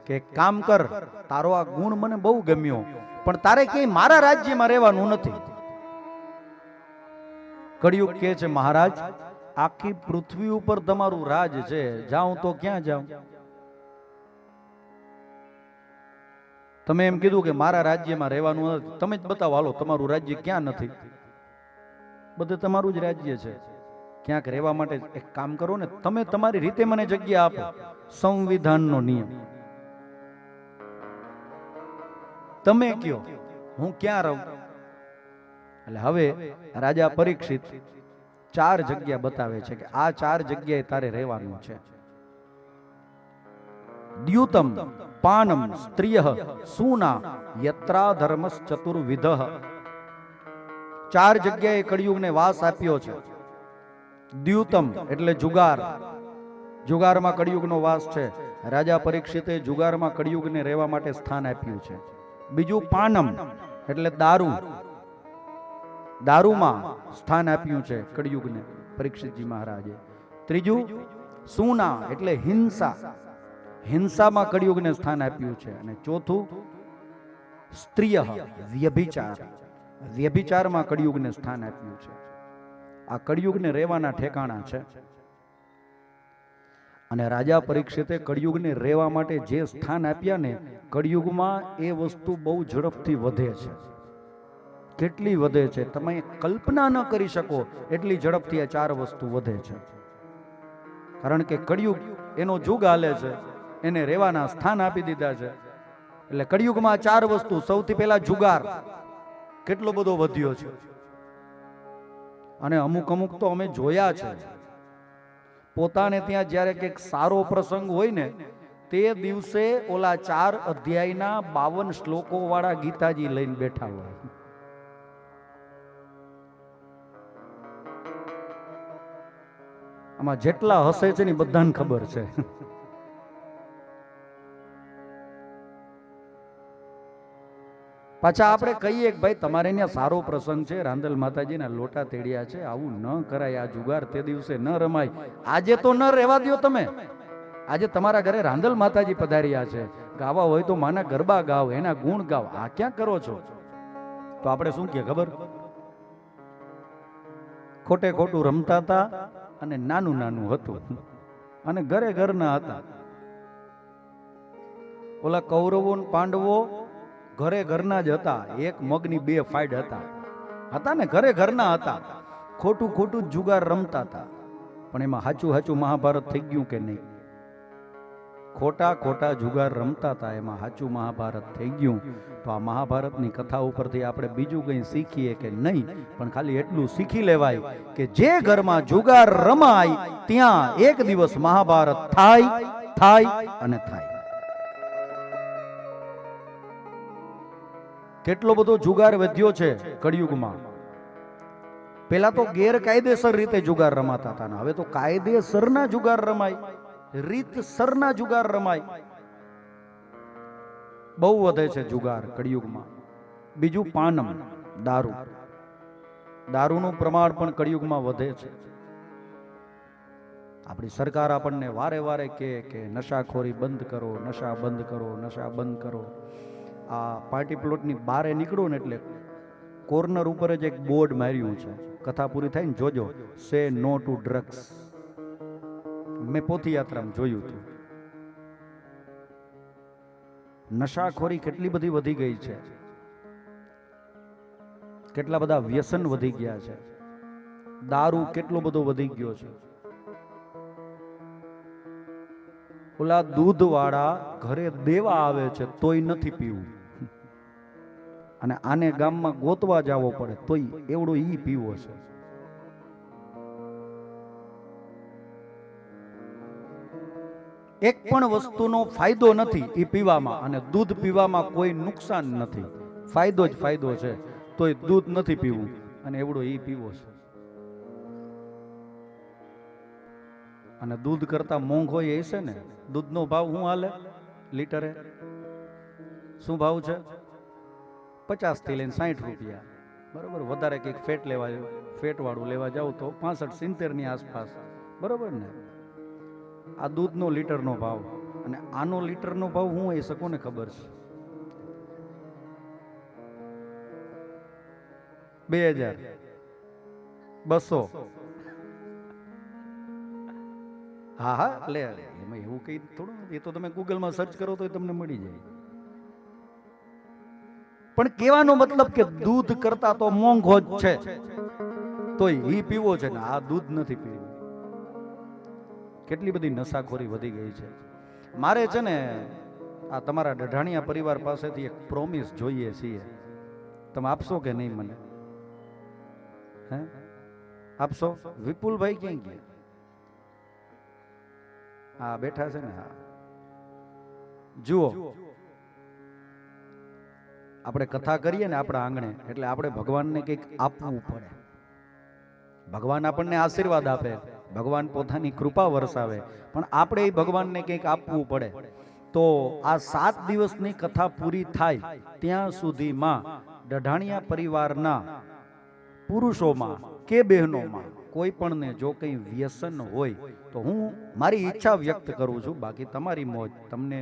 કે કામ કર, તારો આ ગુણ મને બહુ ગમ્યો, પણ તારે ક્યાંય મારા રાજ્યમાં રહેવાનું નથી. કળિયુગ કહે છે, મહારાજ આખી પૃથ્વી ઉપર તમારું રાજ છે, જાઉં તો ક્યાં જાઉં? તમે એમ કીધું કે મારા રાજ્યમાં રહેવાનું નથી, તમે જ બતાવો, હાલો તમારું રાજ્ય ક્યાં નથી? બધે તમારું જ રાજ્ય છે. ક્યાંક રહેવા માટે એક કામ કરો ને, તમે તમારી રીતે મને જગ્યા આપો. સંવિધાનનો નિયમ તમે કયો, હું ક્યાં રહું? એટલે હવે રાજા પરીક્ષિત 4 જગ્યા બતાવે છે કે આ 4 જગ્યાએ તારે રહેવાનું છે. દ્યુતમ પાનમ સ્ત્રિયઃ સૂના યત્રા ધર્મસ ચતુર્વિધઃ. 4 જગ્યાએ કળિયુગને વાસ આપ્યો છે. દ્યુતમ એટલે જુગાર, જુગારમાં કળિયુગનો વાસ છે. રાજા પરીક્ષિતે જુગારમાં કળિયુગને રહેવા માટે સ્થાન આપ્યું છે. બીજું પાનમ એટલે દારૂ, દારૂમાં સ્થાન આપ્યું છે કળિયુગને પરીક્ષિતજી મહારાજે. ત્રીજું સૂના એટલે હિંસા, હિંસામાં કળિયુગને સ્થાન આપ્યું છે. અને ચોથું સ્ત્રીય વ્યભિચાર, વ્યભિચારમાં કળિયુગને સ્થાન આપ્યું છે. આ કળિયુગને રહેવાના ઠેકાણા છે. અને રાજા પરીક્ષિતે કળિયુગને રહેવા માટે જે સ્થાન આપ્યા ને, કળિયુગમાં એ વસ્તુ બહુ ઝડપથી વધે છે. કેટલી વધે છે તમે કલ્પના ન કરી શકો એટલી ઝડપથી આ 4 વસ્તુ વધે છે. કારણ કે કળિયુગ એનો જુગ હાલે છે, એને રહેવાના સ્થાન આપી દીધા છે. એટલે કળિયુગમાં 4 વસ્તુ. સૌથી પહેલા જુગાર કેટલો બધો વધ્યો છે, અને અમુક તો અમે જોયા છે. પોતાને ત્યાં જ્યારે કંઈક સારો પ્રસંગ હોય ને તે દિવસે ઓલા 4 અધ્યાયના 52 શ્લોકો વાળા ગીતાજી લઈને બેઠા હોય. આમાં જેટલા હસે છે ને બધાને ખબર છે. પાછા આપણે કહીએ કે ભાઈ તમારે ત્યાં સારો પ્રસંગ છે, રાંદલ માતાજીના લોટા તેડ્યા છે, આવું ન કરાય, આ જુગાર તે દિવસે ન રમાય. આજે તો ન રહેવા દો તમે. આજે તમારા ઘરે રાંદલ માતાજી પધાર્યા છે, ગાવા હોય તો માના ગરબા ગાવ, એના ગુણ ગાવ. આ ક્યાં કરો છો? તો આપણે શું કહે ખબર? ખોટે ખોટું રમતા હતા અને નાનું હતું, અને ઘરે ઘરના હતા. ઓલા કૌરવો ને પાંડવો ઘરે ઘરના જ હતા. એક મગની 2 ફાઈડ હતા ને, ઘરે ઘરના હતા. ખોટું જુગાર રમતા હતા. પણ એમાં સાચું મહાભારત થઈ ગયું કે નહીં? ખોટા જુગાર રમતા હતા, એમાં સાચું મહાભારત થઈ ગયું. તો આ મહાભારતની કથા ઉપરથી આપણે બીજું કંઈ શીખીએ કે નહીં? પણ ખાલી એટલું શીખી લેવાય કે જે ઘરમાં જુગાર રમાય ત્યાં એક દિવસ મહાભારત થાય અને થાય. કેટલો બધો જુગાર વધ્યો છે કળિયુગમાં. પેલા તો ગેરકાયદેસર રીતે જુગાર રમાતા હતા, ને હવે તો કાયદેસરના જુગાર રમાય, રીતસરના જુગાર રમાય. બહુ વધે છે જુગાર કળિયુગમાં. બીજું પાનમ, દારૂનું પ્રમાણ પણ કળિયુગમાં વધે છે. આપણી સરકાર આપણને વારે કે નશાખોરી બંધ કરો, નશા બંધ કરો. આ પાર્ટી પ્લોટની બહાર નીકળો ને એટલે કોર્નર ઉપર જ એક બોર્ડ માર્યું છે. કથા પૂરી થાય ને જોજો, સે નો ટુ ડ્રગ્સ. મેં પોથીયાત્રામાં જોયું હતું. નશાખોરી કેટલી બધી વધી ગઈ છે, કેટલા બધા વ્યસન વધી ગયા છે, દારૂ કેટલો બધો વધી ગયો છે. ઓલા દૂધ વાળા ઘરે દેવા આવે છે તોય નથી પીવું, અને આને ગામમાં ગોતવા જવો પડે તોય એવડો ઈ પીવો છે. એક પણ વસ્તુનો ફાયદો નથી ઈ પીવામાં, અને દૂધ પીવામાં કોઈ નુકસાન નથી. ફાયદો જ ફાયદો છે, તોય દૂધ નથી પીવું અને એવડો ઈ પીવો છે. અને દૂધ કરતા મોંઘો એ છે ને. દૂધનો ભાવ શું હાલે લીટરે? શું ભાવ છે? 50 થી લઈને 60 રૂપિયા. બરોબર. વધારે કંઈક ફેટ વાળું લેવા જાવ તો 65-70 ની આસપાસ. બરોબર ને? આ દૂધનો લીટરનો ભાવ. અને આનો લીટરનો ભાવ શું એ સકોને ખબર છે? 2000, 200. હા લે, એમાં એવું કઈ થોડું. એ તો તમે ગૂગલમાં સર્ચ કરો તો તમને મળી જાય. પણ કહેવાનો મતલબ કે દૂધ કરતા તો મોંઘો જ છે, તો ઈ પીવો છે ને આ દૂધ નથી પીવું. કેટલી બધી નશાખોરી વધી ગઈ છે. મારે છે ને આ તમારા ડઢાણિયા પરિવાર પાસેથી એક પ્રોમિસ જોઈએ છીએ. તમે આપશો કે નહીં મને? હે આપશો? વિપુલભાઈ ક્યાં ગયા? હા બેઠા છે ને. હા જુઓ, આપણે કથા કરીએ ને આપણા આંગણે, એટલે આપણે ભગવાનને કંઈક આપવું પડે. ભગવાન આપણને આશીર્વાદ આપે, ભગવાન પોતાની કૃપા વરસાવે, પણ આપણે એ ભગવાનને કંઈક આપવું પડે. તો આ 7 દિવસની કથા પૂરી થાય ત્યાં સુધીમાં ડઢાણિયા પરિવારના પુરુષોમાં કે બહેનોમાં કોઈ પણને જો કંઈ વ્યસન હોય તો હું મારી ઈચ્છા વ્યક્ત કરું છું. બાકી તમારી મોજ. તમને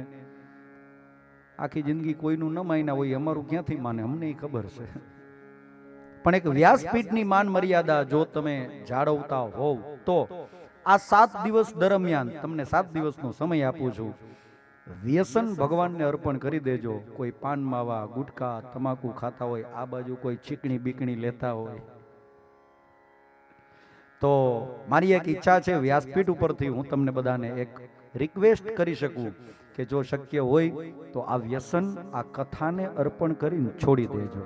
આખી જિંદગી કોઈનું ન માન્યા હોય, અમારું ક્યાંથી માને અમને ખબર છે. પણ એક વ્યાસપીઠની માન મર્યાદા જો તમે જાળવતા હોવ તો આ 7 દિવસ દરમિયાન તમને 7 દિવસનો સમય આપું છું. વ્યસન ભગવાનને અર્પણ કરી દેજો. કોઈ પાન માવા, ગુટકા, તમાકુ ખાતા હોય, આ બાજુ કોઈ ચીકણી બીકણી લેતા હોય તો મારી એક ઈચ્છા છે, વ્યાસપીઠ ઉપરથી હું તમને બધાને એક રિક્વેસ્ટ કરી શકું કે જો શક્ય હોય તો આ વ્યસન, આ કથાને અર્પણ કરીને છોડી દેજો.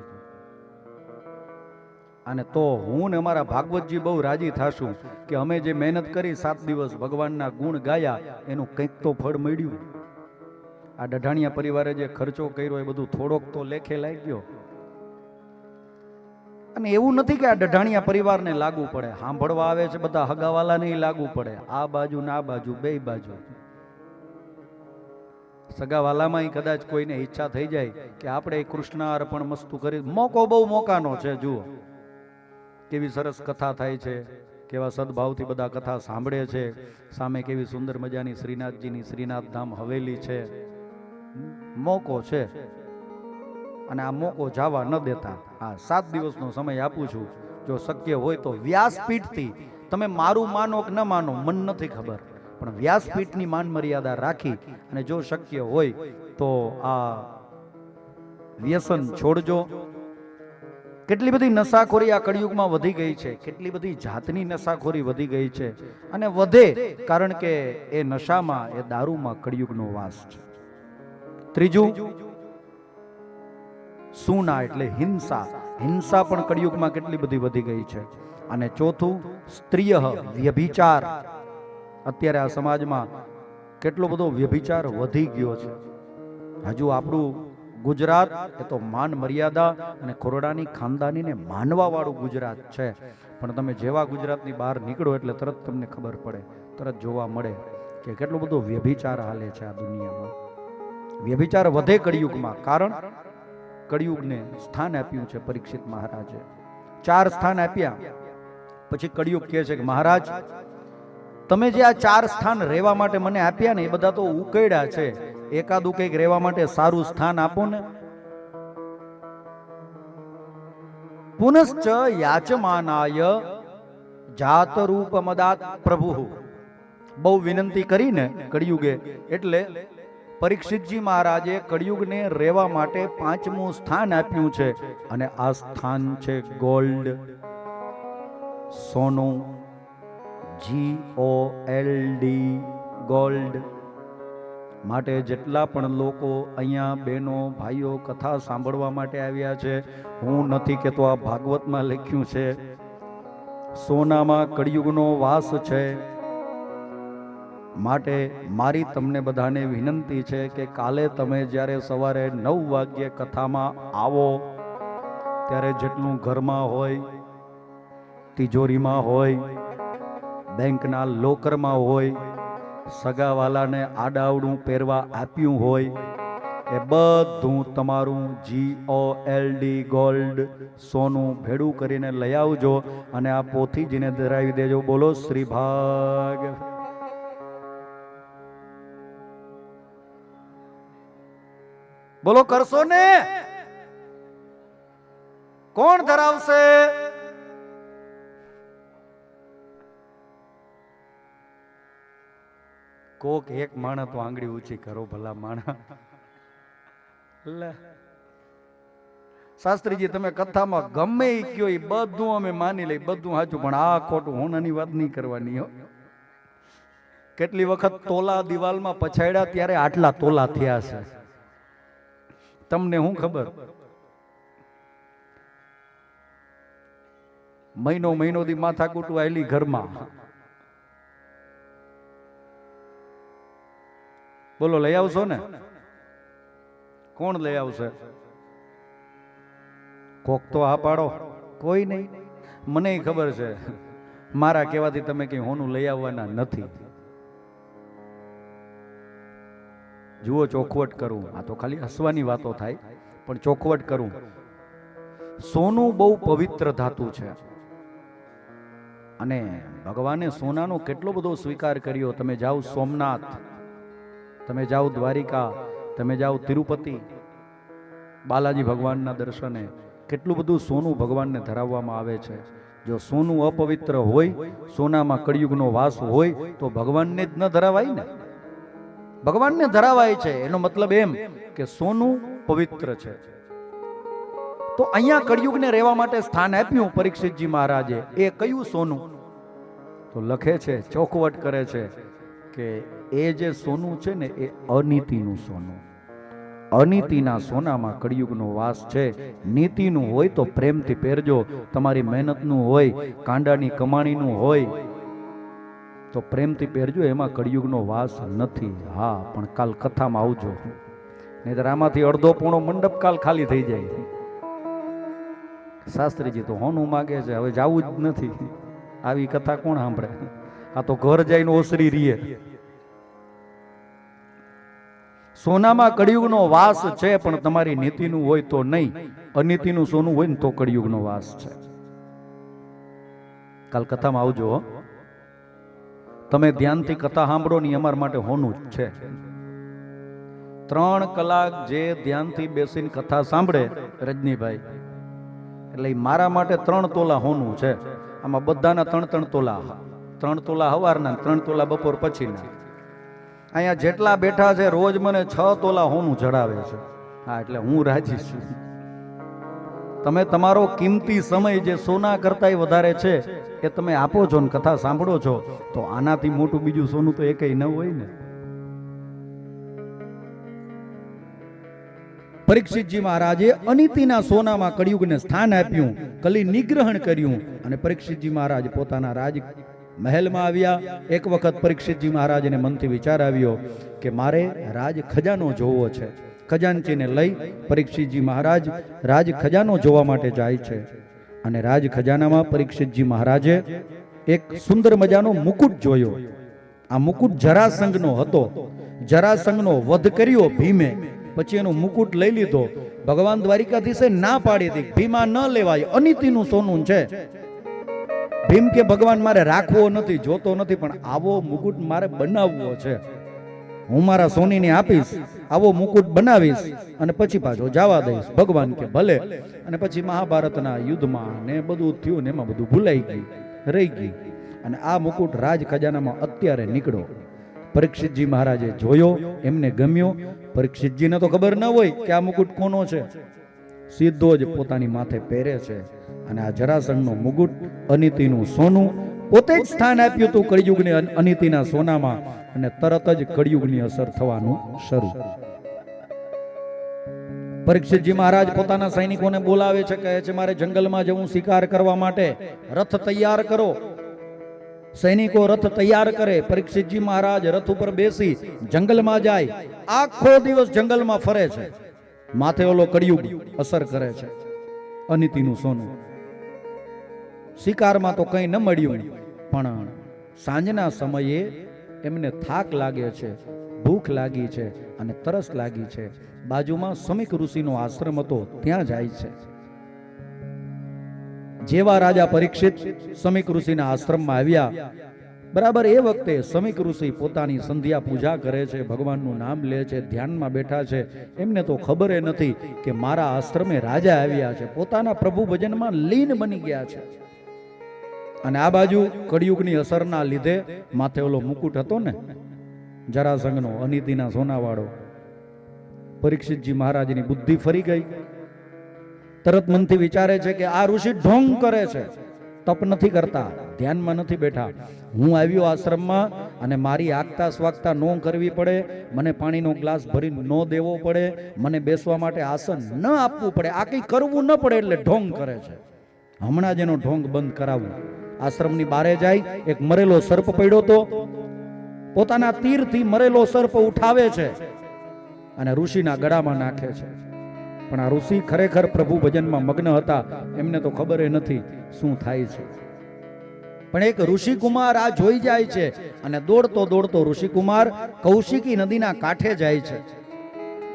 અને તો હું ને અમારા ભાગવતજી બહુ રાજી થાશું કે અમે જે મહેનત કરી 7 દિવસ ભગવાનના ગુણ ગાયા એનું કંઈક તો ફળ મળ્યું. આ ડઢાણિયા પરિવારે જે ખર્ચો કર્યો એ બધું થોડોક તો લેખે લાગ્યો. અને એવું નથી કે આ ડઢાણિયા પરિવારને લાગુ પડે, સાંભળવા આવે છે બધા હગાવાલા નહીં લાગુ પડે, આ બાજુ ને આ બાજુ બે બાજુ. સગાવાલામાં કદાચ કોઈને ઈચ્છા થઈ જાય કે આપણે કૃષ્ણ અર્પણ મસ્તુ કરી, મોકો બહુ મોકાનો છે. જુઓ કેવી સરસ કથા થાય છે, કેવા સદભાવથી બધા કથા સાંભળે છે, સામે કેવી સુંદર મજાની શ્રીનાથજીની શ્રીનાથ ધામ હવેલી છે. મોકો છે અને આ મોકો જવા ન દેતા. આ 7 દિવસનો સમય આપું છું. જો શક્ય હોય તો વ્યાસપીઠથી, તમે મારું માનો કે ન માનો મન નથી ખબર, પણ વ્યાસપીઠની માન મર્યાદા રાખી અને જો શક્ય હોય તો આ વ્યસન છોડજો. કેટલી બધી નશાખોરી આ કળિયુગમાં વધી ગઈ છે, કેટલી બધી જાતની નશાખોરી વધી ગઈ છે અને વધે, કારણ કે એ નશામાં, એ દારૂમાં કળિયુગનો વાસ છે. ત્રીજું, સૂના એટલે હિંસા. હિંસા પણ કળિયુગમાં કેટલી બધી વધી ગઈ છે. અને ચોથું, સ્ત્રીય વ્યભિચાર. અત્યારે આ સમાજમાં કેટલો બધો વ્યભિચાર વધી ગયો છે. હજુ આપણું ગુજરાત એ તો માન મર્યાદા અને ખોરડાની ખાનદાનીને માનવા વાળું ગુજરાત છે, પણ તમે જેવા ગુજરાતની બહાર નીકળો એટલે તરત તમને ખબર પડે, તરત જોવા મળે કે કેટલો બધો વ્યભિચાર હાલે છે આ દુનિયામાં. વ્યભિચાર વધે કળિયુગમાં, કારણ કળિયુગને સ્થાન આપ્યું છે પરીક્ષિત મહારાજે. 4 સ્થાન આપ્યા. પછી કળિયુગ કહે છે કે મહારાજ, તમે જે આ 4 સ્થાન રહેવા માટે મને આપ્યા ને, એ બધા તો ઉકેડ્યા છે, એકાદું કંઈક રહેવા માટે સારું સ્થાન આપો ને. પુનશ્ચ યાચમાનાય જાત રૂપ મદાત પ્રભુ. બહુ વિનંતી કરીને કળિયુગે, એટલે પરીક્ષિતજી મહારાજે કળિયુગને રહેવા માટે 5મું સ્થાન આપ્યું છે, અને આ સ્થાન છે ગોલ્ડ, સોનું. GOLD, gold. માટે જેટલા પણ લોકો અહીંયા બહેનો ભાઈઓ કથા સાંભળવા માટે આવ્યા છે, હું નથી કહેતો, આ ભાગવતમાં લખ્યું છે, સોનામાં કળિયુગનો વાસ છે. માટે મારી તમને બધાને વિનંતી છે કે કાલે તમે જ્યારે સવારે 9 વાગ્યે કથામાં આવો ત્યારે જેટલું ઘરમાં હોય, તિજોરીમાં હોય, બેંકના લોકરમાં હોય, સગાવાલાને આડાવડું પહેરવા આપ્યું હોય, એ બધું તમારું GOLD, ગોલ્ડ, સોનું ભેડું કરીને લઈ આવજો અને આ પોથીજીને ધરાવી દેજો. બોલો શ્રી ભાગ. બોલો કરશો ને? કોણ ધરાવશે? કોક એક માણસ તો આંગળી ઊંચી કરો ભલા માણસ. શાસ્ત્રીજી તમે કથામાં ગમે એ કયો એ બધું અમે માની લઈ, બધું સાચું, પણ આ ખોટું હોનાની વાત નહીં કરવાની. કેટલી વખત તોલા દિવાલમાં પછાડ્યા ત્યારે આટલા તોલા થયા છે, તમને શું ખબર? મહિનો દી માથા કૂટવા આવેલી ઘરમાં. બોલો લઈ આવશો ને? કોણ લઈ આવશે? કોક તો આ પાડો. કોઈ નહીં. મને ખબર છે મારા કહેવાથી તમે કઈ હોનું લઈ આવવાના નથી. જુઓ, ચોખવટ કરું, આ તો ખાલી હસવાની વાતો થાય, પણ ચોખવટ કરું. સોનું બહુ પવિત્ર ધાતુ છે અને ભગવાને સોનાનો કેટલો બધો સ્વીકાર કર્યો. તમે જાઓ સોમનાથ, તમે જાઓ દ્વારિકા, તમે જાઓ તિરુપતિ, બાલાજી ભગવાનના દર્શને, કેટલું બધું સોનું ભગવાનને ધરાવવામાં આવે છે. જો સોનું અપવિત્ર હોય, સોનામાં કળિયુગનો વાસ હોય, તો ભગવાનને જ ન ધરાવાય ને. ભગવાનને ધરાવાય છે એનો મતલબ એમ કે સોનું પવિત્ર છે. તો અહીંયા કળિયુગને રહેવા માટે સ્થાન આપ્યું પરીક્ષિતજી મહારાજે. એ કયું સોનું? તો લખે છે, ચોખવટ કરે છે કે એ જે સોનું છે ને એ અનીતિનું સોનું. અનીતિના સોનામાં કળિયુગનો વાસ છે. નીતિનું હોય તો પ્રેમથી પહેરજો. તમારી મહેનતનું હોય, કાંડાની કમાણીનું હોય તો પ્રેમથી પહેરજો, એમાં કળિયુગનો વાસ નથી. હા, પણ કાલ કથામાં આવજો, નહીંતર આમાંથી અડધો પૂણો મંડપ કાલ ખાલી થઈ જાય. શાસ્ત્રીજી તો હોનું માગે છે, હવે જાવું જ નથી. આવી કથા કોણ સાંભળે? આ તો ઘર જઈને ઓસરી રીએ. સોનામાં કળિયુગનો વાસ છે, પણ તમારી નીતિનું હોય તો નહીં. અનીતિનું સોનું હોય ને તો કળિયુગનો વાસ છે. કાલ કથામાં આવજો. તમે ધ્યાનથી કથા સાંભળો ને અમારા માટે હોનું જ છે. 3 કલાક જે ધ્યાનથી બેસીને કથા સાંભળે રજનીભાઈ, એટલે મારા માટે 3 તોલા હોનું છે. આમાં બધાના 3 તોલા, 3 તોલા સવારના, 3 તોલા બપોર પછીના. અહીંયા જેટલા બેઠા છે રોજ મને 6 તોલા હોનું ચડાવે છે. હા, એટલે હું રાજી છું. તમે તમારો કિંમતી સમય જે સોના કરતાંય વધારે છે એ તમે આપો છો ને કથા સાંભળો છો, તો આનાથી મોટું બીજું સોનું તો એકેય ન હોય ને. પરીક્ષિતજી મહારાજે અનીતિના સોનામાં કળિયુગને સ્થાન આપ્યું, કલી નિગ્રહણ કર્યું, અને પરીક્ષિતજી મહારાજ પોતાના રાજ મહેલમાં આવ્યા. એક વખત પરીક્ષિતજી મહારાજને મનથી વિચાર આવ્યો કે મારે રાજ ખજાનો જોવો છે. ખજાનચીને લઈ પરીક્ષિતજી મહારાજ રાજ ખજાનો જોવા માટે જાય છે. અને રાજ ખજાનામાં પરીક્ષિતજી મહારાજે એક સુંદર મજાનો મુકુટ જોયો. આ મુકુટ જરાસંઘનો હતો. જરાસંઘનો વધ કર્યો ભીમે, પછી એનો મુકુટ લઈ લીધો. ભગવાન દ્વારિકાધીશે ના પાડી હતી, ભીમા ન લેવાય, અનીતિનું સોનું છે. ભીમ કે ભગવાન મારે રાખવો નથી, જોતો નથી, પણ આવો મુકુટ મારે બનાવવો છે. હું મારા સોનીને આપીશ, આવો મુકુટ બનાવીશ અને પછી પાછો જવા દઈશ. ભગવાન કે ભલે. અને પછી મહાભારતના યુદ્ધમાં ને બધું થયું ને એમાં બધું ભૂલાઈ ગઈ, રહી ગઈ. અને આ મુકુટ રાજ ખજાનામાં અત્યારે નીકળો. પરીક્ષિતજી મહારાજે જોયો, એમને ગમ્યો. પરીક્ષિતજીને તો ખબર ન હોય કે આ મુકુટ કોનો છે. સીધો જ પોતાની માથે પહેરે છે. અને આ જરાસંઘનો મુકુટ અનીતિનું સોનું, પોતે જ સ્થાન આપ્યું હતું કળિયુગને અનીતિના સોનામાં. અને તરત જ કળિયુગની અસર થવાનું શરૂ. પરીક્ષિતજી મહારાજ પોતાના સૈનિકોને બોલાવે છે, કહે છે મારે જંગલમાં જવું શિકાર કરવા માટે, રથ તૈયાર કરો. સૈનિકો રથ તૈયાર કરે. પરીક્ષિતજી મહારાજ રથ ઉપર બેસી જંગલમાં જાય. આખો દિવસ જંગલમાં ફરે છે. માથે ઓલો કળિયુગ અસર કરે છે, અનીતિનું સોનું. શિકારમાં તો કંઈ ન મળ્યું, પણ સાંજના સમયે એમને થાક લાગે છે, ભૂખ લાગી છે અને તરસ લાગી છે. બાજુમાં સમીક ઋષિનો આશ્રમ હતો, ત્યાં જાય છે. જેવા રાજા પરીક્ષિત સમીક ઋષિના આશ્રમમાં આવ્યા, બરાબર એ વખતે સમીક ઋષિ પોતાની સંધ્યા પૂજા કરે છે, ભગવાનનું નામ લે છે, ધ્યાનમાં બેઠા છે. એમને તો ખબર એ નથી કે મારા આશ્રમે રાજા આવ્યા છે, પોતાના પ્રભુ ભજનમાં લીન બની ગયા છે. અને આ બાજુ કળિયુગની અસરના લીધે માથે ઓલો મુકુટ હતો ને જરાસંઘનો, અનીતિના સોનાવાળો. પરીક્ષિતજી મહારાજની બુદ્ધિ ફરી ગઈ. તરત મનથી વિચારે છે કે આ ઋષિ ઢોંગ કરે છે, તપ નથી કરતા, ધ્યાનમાં નથી બેઠા. હું આવ્યો આશ્રમમાં અને મારી આગતા સ્વાગતા ન કરવી પડે, મને પાણીનો ગ્લાસ ભરી ન દેવો પડે, મને બેસવા માટે આસન ન આપવું પડે, આ કંઈ કરવું ન પડે, એટલે ઢોંગ કરે છે. હમણાં જ એનો ઢોંગ બંધ કરાવવું. આશ્રમની બારે જાય, એક મરેલો સર્પ પડ્યો તો, પોતાના તીરથી મરેલો સર્પ ઉઠાવે છે અને ઋષિના ગળામાં નાખે છે. પણ આ ઋષિ ખરેખર પ્રભુ ભજનમાં મગ્ન હતા, એમને તો ખબર એ નથી શું થાય છે. પણ એક ઋષિકુમાર આ જોઈ જાય છે અને દોડતો દોડતો ઋષિકુમાર કૌશિકી નદીના કાંઠે જાય છે.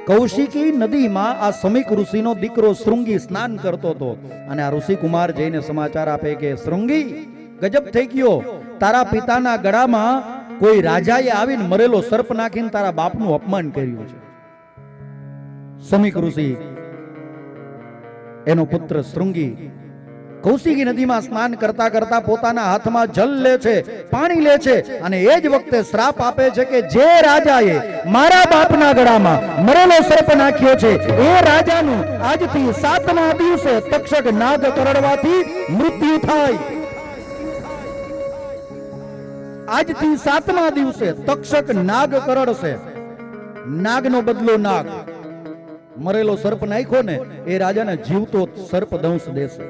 કૌશિકી નદીમાં આ સમીક ઋષિનો દીકરો શૃંગી સ્નાન કરતો હતો. અને આ ઋષિકુમાર જઈને સમાચાર આપે કે શૃંગી, ગજબ થઈ ગયો, તારા પિતાના ગળામાં કોઈ રાજાએ આવીને મરેલો સર્પ નાખીને તારા બાપનું અપમાન કર્યું છે. સમીક ઋષિ, એનો પુત્ર શૃંગી કૌશિકી નદીમાં સ્નાન કરતા કરતા પોતાના હાથમાં જલ લે છે, પાણી લે છે, અને એ જ વખતે શ્રાપ આપે છે કે જે રાજાએ મારા બાપના ગળામાં મરેલો સર્પ નાખ્યો છે એ રાજાનું આજથી 7મા દિવસે તક્ષક નાગ કરડવાથી મૃત્યુ થાય. આજથી 7મા દિવસે તક્ષક નાગ કરડશે. નાગનો બદલો નાગ. મરેલો સર્પ નાખ્યો ને એ રાજાને જીવતો સર્પ દંશ દેશે.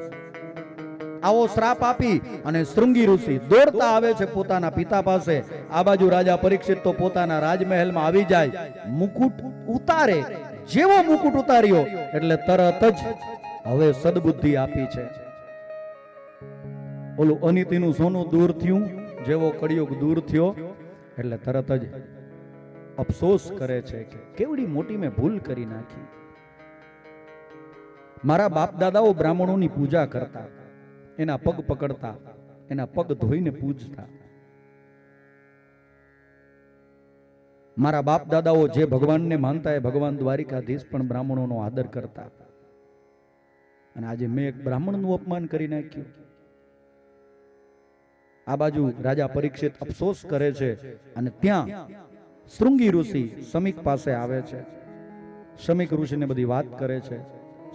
આવો શ્રાપ આપી અને શૃંગી ઋષિ દોડતા આવે છે પોતાના પિતા પાસે. આ બાજુ રાજા પરીક્ષિત તો પોતાના રાજમહેલમાં આવી જાય, મુકુટ ઉતારે. જેવો મુકુટ ઉતાર્યો એટલે તરત જ હવે સદબુદ્ધિ આપી છે. ઓલું અનિતિનું સોનું દૂર થયું, જેવો કળિયુગ દૂર થયો એટલે તરત જ અફસોસ કરે છે કે કેવડી મોટી મેં ભૂલ કરી નાખી. મારા બાપ દાદાઓ બ્રાહ્મણોની પૂજા કરતા, એના પગ પકડતા, એના પગ ધોઈને પૂજતા. મારા બાપ દાદાઓ જે ભગવાનને માનતા એ ભગવાન દ્વારિકાધીશ પણ બ્રાહ્મણોનો આદર કરતા. અને આજે મેં એક બ્રાહ્મણનું અપમાન કરી નાખ્યું. આ બાજુ રાજા પરીક્ષિત અફસોસ કરે છે અને ત્યાં શૃંગી ઋષિ સમીક પાસે આવે છે. સમીક ઋષિને બધી વાત કરે છે.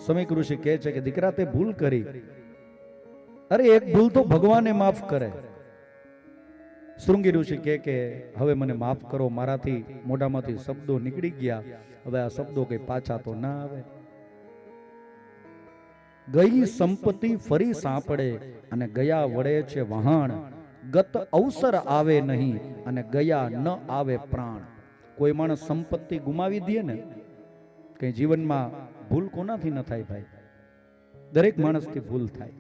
સમીક ઋષિ કહે છે કે દીકરા તે ભૂલ કરી. અરે એક ભૂલ તો ભગવાને માફ કરે. શૃંગી ઋષિ કહે કે હવે મને માફ કરો, મારાથી મોઢામાંથી શબ્દો નીકળી ગયા, હવે આ શબ્દો કઈ પાછા તો ના આવે. ગઈ સંપત્તિ ફરી સાંપડે અને ગયા વડે છે વહાણ. ગત અવસર આવે નહીં અને ગયા ન આવે પ્રાણ. કોઈ માણસ સંપત્તિ ગુમાવી દે ને, કઈ જીવનમાં ભૂલ કોનાથી ન થાય ભાઈ? દરેક માણસથી ભૂલ થાય.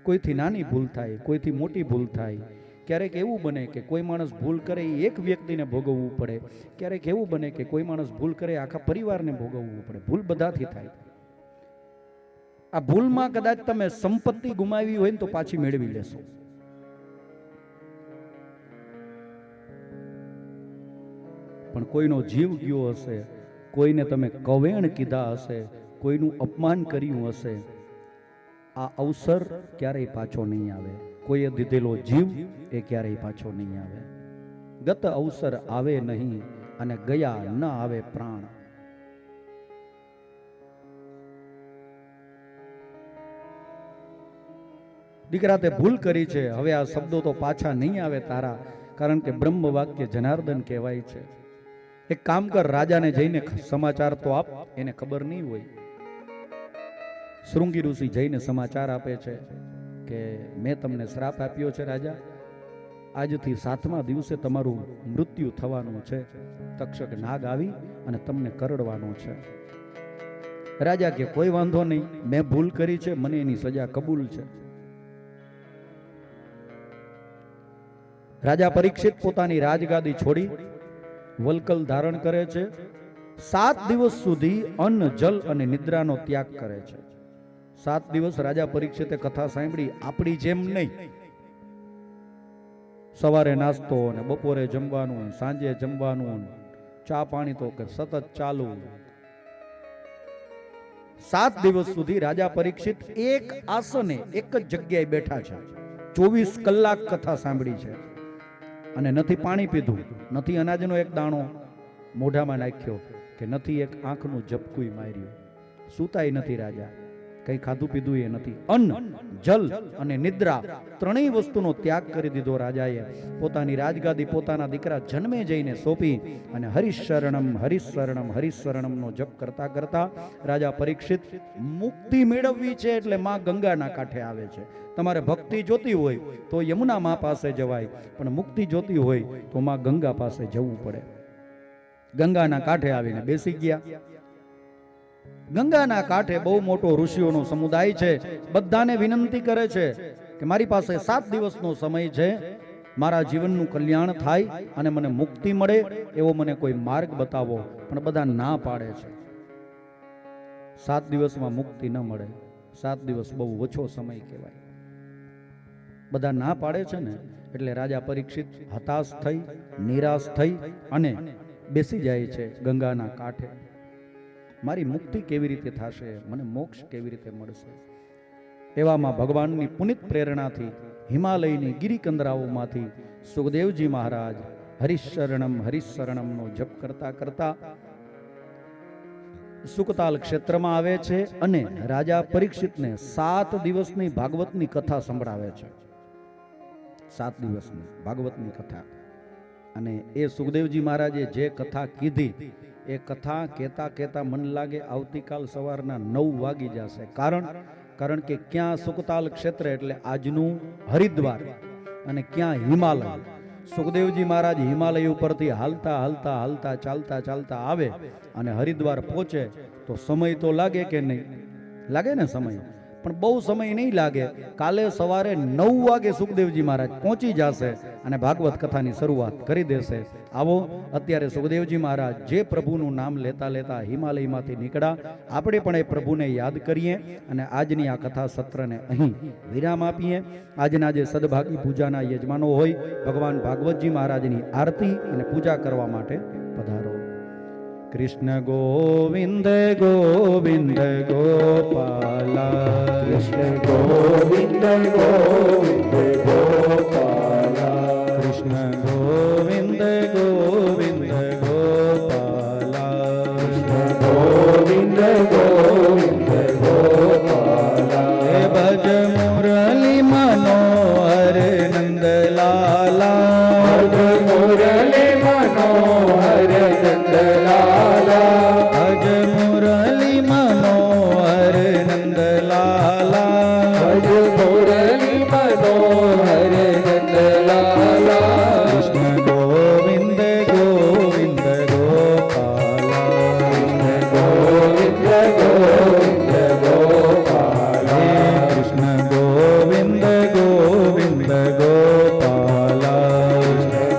કોઈથી નાની ભૂલ થાય, કોઈથી મોટી ભૂલ થાય. ક્યારેક એવું બને કે કોઈ માણસ ભૂલ કરે એ એક વ્યક્તિને ભોગવવું પડે. ક્યારેક એવું બને કે કોઈ માણસ ભૂલ કરે આખા પરિવારને ભોગવવું પડે. ભૂલ બધાથી થાય. આ ભૂલમાં કદાચ તમે સંપત્તિ ગુમાવી હોય ને તો પાછી મેળવી લેશો. પણ કોઈનો જીવ ગયો હશે, કોઈને તમે કવેણ કીધા હશે, કોઈનું અપમાન કર્યું હશે, આ અવસર ક્યારેય પાછો નહીં આવે. કોઈએ દીધેલો જીવ એ ક્યારેય પાછો નહીં આવે. ગત અવસર આવે નહીં અને ગયા ન આવે પ્રાણ. દીકરા તે ભૂલ કરી છે, હવે આ શબ્દો તો પાછા નહીં આવે તારા, કારણ કે બ્રહ્મ વાક્ય જનાર્દન કહેવાય છે. એક કામ કર, રાજાને જઈને સમાચાર તો આપ, એને ખબર નહીં હોય. શૃંગી ઋષિ જઈને સમાચાર આપે છે કે મેં તમને શ્રાપ આપ્યો છે રાજા, આજથી 7મા દિવસે તમારું મૃત્યુ થવાનું છે. તક્ષક નાગ આવી અને તમને કરડવાનો છે. રાજા કે કોઈ વાંધો નહીં, મેં ભૂલ કરી છે, મને એની સજા કબૂલ છે. રાજા પરીક્ષિત પોતાની રાજગાદી છોડી વલકલ ધારણ કરે છે. 7 દિવસ સુધી અન્ન, જલ અને નિદ્રાનો ત્યાગ કરે છે. 7 દિવસ રાજા પરીક્ષિતે કથા સાંભળી. આપણી જેમ નહીં, સવારે નાસ્તો અને બપોરે જમવાનું, સાંજે જમવાનું, ચા પાણી તો સતત ચાલુ. 7 દિવસ સુધી રાજા પરીક્ષિત એક આસને એક જ જગ્યાએ બેઠા છે. 24 કલાક કથા સાંભળી છે અને નથી પાણી પીધું, નથી અનાજનો એક દાણો મોઢામાં નાખ્યો, કે નથી એક આંખનું ઝપકું માર્યું. સૂતાય નથી રાજા, કઈ ખાધું પીધું એ નથી. અન્ન, જલ અને નિદ્રા ત્રણેય વસ્તુનો ત્યાગ કરી દીધો રાજાએ. પોતાની રાજગાદી પોતાના દીકરા જન્મે જઈને સોંપી અને હરિશરણમ હરિશરણમ હરિશરણમનો જપ કરતા કરતા રાજા પરીક્ષિત મુક્તિ મેળવવી છે એટલે માં ગંગાના કાંઠે આવે છે. તમારે ભક્તિ જોતી હોય તો યમુના માં પાસે જવાય, પણ મુક્તિ જોતી હોય તો માં ગંગા પાસે જવું પડે. ગંગાના કાંઠે આવીને બેસી ગયા. ગંગાના કાંઠે બહુ મોટો ઋષિઓનો સમુદાય છે. બધાને વિનંતી કરે છે કે મારી પાસે 7 દિવસનો સમય છે, મારા જીવનનું કલ્યાણ થાય અને મને મુક્તિ મળે એવો મને કોઈ માર્ગ બતાવો. પણ બધા ના પાડે છે. 7 દિવસમાં મુક્તિ ન મળે. 7 દિવસ બહુ ઓછો સમય કહેવાય. બધા ના પાડે છે ને એટલે રાજા પરીક્ષિત હતાશ થઈ, નિરાશ થઈ અને બેસી જાય છે ગંગાના કાંઠે. મારી મુક્તિ કેવી રીતે થશે, મને મોક્ષ કેવી રીતે મળશે? એવામાં ભગવાનની પુનિત પ્રેરણાથી હિમાલયની ગિરિકંદરાઓમાંથી સુખદેવજી મહારાજ હરિશરણમ હરિશરણમનો જપ કરતા કરતા સુકતાલ ક્ષેત્રમાં આવે છે અને રાજા પરીક્ષિતને 7 દિવસની ભાગવતની કથા સંભળાવે છે. 7 દિવસની ભાગવતની કથા. અને એ સુખદેવજી મહારાજે જે કથા કીધી એ કથા કહેતા કહેતા મન લાગે આવતીકાલ સવારના 9 વાગી જશે. કારણ કે ક્યાં સુકતાલ ક્ષેત્ર એટલે આજનું હરિદ્વાર અને ક્યાં હિમાલય. સુખદેવજી મહારાજ હિમાલય ઉપરથી હાલતા હાલતા હાલતા ચાલતા ચાલતા આવે અને હરિદ્વાર પહોંચે તો સમય તો લાગે કે નહીં લાગે ને સમય, પણ બહુ સમય નહીં લાગે. કાલે સવારે 9 વાગે સુખદેવજી મહારાજ પહોંચી જશે અને ભાગવત કથાની શરૂઆત કરી દેશે. આવો અત્યારે સુખદેવજી મહારાજ જે પ્રભુનું નામ લેતા લેતા હિમાલયમાંથી નીકળ્યા, આપણે પણ એ પ્રભુને યાદ કરીએ અને આજની આ કથા સત્રને અહીં વિરામ આપીએ. આજના જે સદભાગી પૂજાના યજમાનો હોય ભગવાન ભાગવતજી મહારાજની આરતી અને પૂજા કરવા માટે પધારો. કૃષ્ણ ગોવિંદ ગોવિંદ ગોપાલા, કૃષ્ણ ગોવિંદ ગોવિંદ ગોપાલા, કૃષ્ણ ગોવિંદ ગોવિંદ ગોપાલા, કૃષ્ણ ગોવિંદ ગોવિંદ ગોપાલા. હે ભજ મુરલી મનોહર નંદલાલા, ભજ મુરલી મનોહર નંદલાલા, ભજ મુરલી મનોહર નંદલાલા, ભજ મુરલી મનોહર નંદલાલા. કૃષ્ણ ગોવિંદ ગોવિંદ ગોપાલા, કૃષ્ણ ગોવિંદ ગોવિંદ ગોપાલા, હે કૃષ્ણ ગોવિંદ ગોવિંદ ગોપાલા,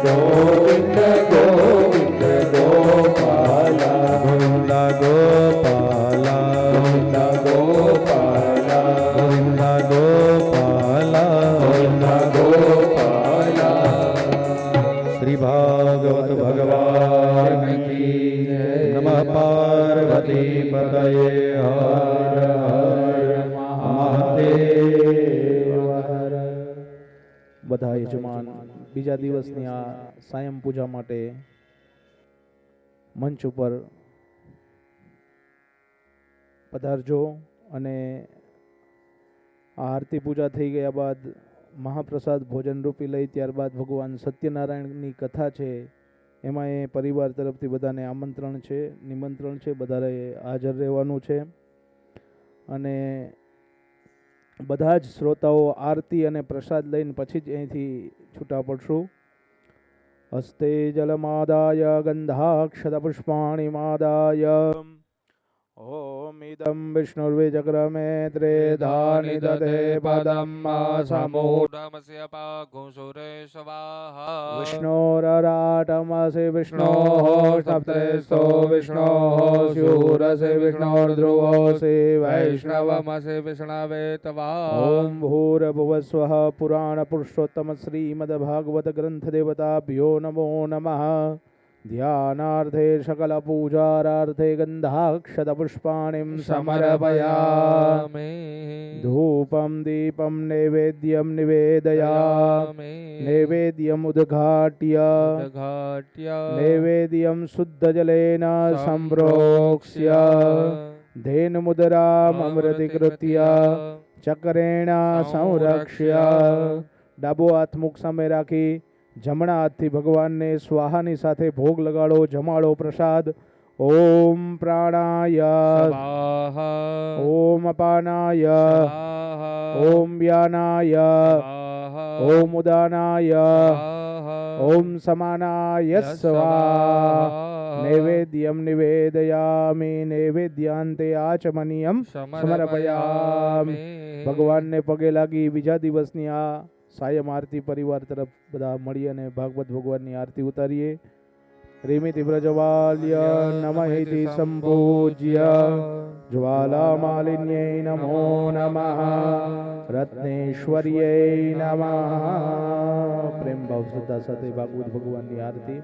ગોવિંદ ગોવિંદ ગોપાલા, ગોવિંદા ગોપાલા, ગોપાલા, ગોવિંદા ગોપાલા, ગોપાલા. શ્રી ભાગવત ભગવાન કી જય. નમઃ પાર્વતી પતયે. હર હર મહાદેવ. બધા યજમાન બીજા દિવસની આ સાયમ પૂજા માટે મંચ ઉપર પધારજો. અને આ આરતી પૂજા થઈ ગયા બાદ મહાપ્રસાદ ભોજન રૂપી લઈ ત્યારબાદ ભગવાન સત્યનારાયણની કથા છે એમાં એ પરિવાર તરફથી બધાને આમંત્રણ છે, નિમંત્રણ છે, બધાએ હાજર રહેવાનું છે. અને બધા જ શ્રોતાઓ આરતી અને પ્રસાદ લઈને પછી જ અહીંથી છૂટા પડશું. હસ્તે જલમાદાય ગંધાક્ષત પુષ્પાણિ માદાય ઓમ ઇદં વિષ્ણુર્વિચક્રમે ત્રેધાનિ દધે પદમ સમૂઢમસ્ય પાઘુસુરેશવાહ વિષ્ણોરરાટમસि વિષ્ણોઃ સપ્તેસ્તો વિષ્ણોઃ સ્યુરસि વિષ્ણોર્ધ્રુવોऽસि વૈષ્ણવમસि વિષ્ણવે તવા ઓમ ભૂર્ભુવસ્વઃ પુરાણ પુરુષોત્તમ શ્રીમદ્ભાગવત ગ્રંથ દેવતાભ્યો નમો નમઃ. ધ્યાનાર્થે સકલ પૂજારાર્થે ગંધાક્ષત પુષ્પાણિ સમર્પયામિ. ધૂપમ દીપમ નૈવેદ્યમ નિવેદયામિ. નૈવેદ્યમ ઉદ્ઘાટ્ય નૈવેદ્યમ શુદ્ધ જલેન સંપ્રોક્ષ્ય ધેનુમુદ્રામ અમૃતીકૃત્ય ચક્રેણ સંરક્ષ્ય. ડાબો હાથ મુખ સામે રાખી જમણા હાથથી ભગવાનને સ્વાહાની સાથે ભોગ લગાડો, જમાડો પ્રસાદ. ઓમ પ્રાણાય, ઓમ અપાનાય, ઓમ વ્યાનાય, ઓમ ઉદાનાય, ઓમ સમાનાય સ્વાહા. નૈવેદ્યમ નિવેદયામિ. નૈવેદ્યાંતે આચમનીયમ સમર્પયામિ. ભગવાનને પગે લાગી બીજા દિવસની આ સાયમ આરતી પરિવાર તરફ બધા મળી અને ભાગવત ભગવાનની આરતી ઉતારીએ. રેમિતિ વ્રજવાલ્ય નમઃ સંપૂજ્ય જ્વાલામાલિન્યై નમો નમઃ. રત્નેશ્વર્यै નમઃ. પ્રેમ ભાવ શ્રદ્ધા સાથે ભાગવત ભગવાનની આરતી.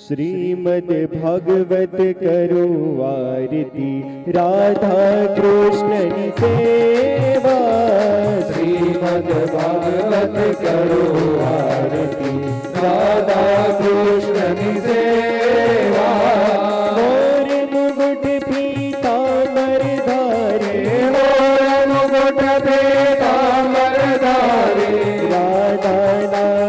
શ્રીમદ ભાગવત કરો આરતી, રાધા કૃષ્ણની સેવા. શ્રીમદ ભાગવત કરો આરતી, રાધા કૃષ્ણની સેવા. મોર મુગટ પીતાંબર ધારે, મોર મુગટ પીતાંબર ધારે, રાધાના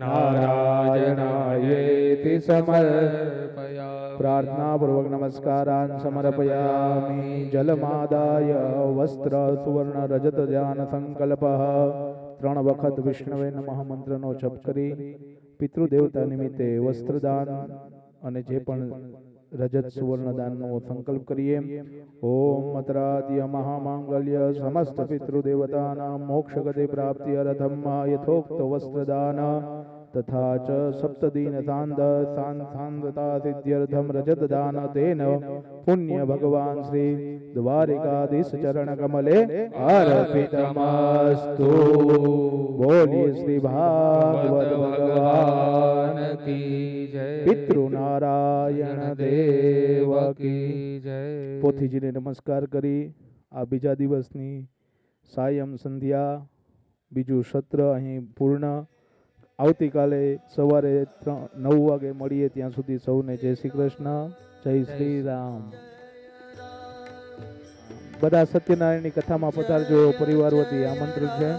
નારાયણાયેતિ સમર્પયામિ. પ્રાર્થના પૂર્વક નમસ્કારાન સમર્પયામિ. જલમાદાય વસ્ત્ર સુવર્ણ રજત જાન સંકલ્પ. 3 વખત વિષ્ણવે નમઃ મંત્રનો જપ કરી પિતૃદેવતા નિમિત્તે વસ્ત્રદાન અને જે પણ રજત સુવર્ણ દાનનો સંકલ્પ કરીએ. ઓમ મત્રાદ્ય મહામાંગલ્ય સમસ્ત પિતૃદેવતાના મોક્ષ ગતિ પ્રાપ્તિ અર્થમ યથોક્ત વસ્ત્રદાન તથા ચ સપ્તદીન સાંદતા સિદ્ધ્યર્થમ રજત દાન તેન પુણ્ય ભગવાન શ્રી દ્વારિકાધીશ ચરણ કમલે અર્પિતમસ્તુ. બોલીએ શ્રી ભાગવત ભગવાન કી જય. પિતૃ નારાયણ દેવ કી જય. પોથીજીને નમસ્કાર કરી આ બીજા દિવસની સાયમ સંધ્યા બીજું સત્ર અહીં પૂર્ણ. આવતીકાલે સવારે 9 વાગે મળીએ. ત્યાં સુધી સૌને જય શ્રી કૃષ્ણ, જય શ્રી રામ. બધા સત્યનારાયણની કથામાં પધારજો. પરિવાર વતી આમંત્રણ છે.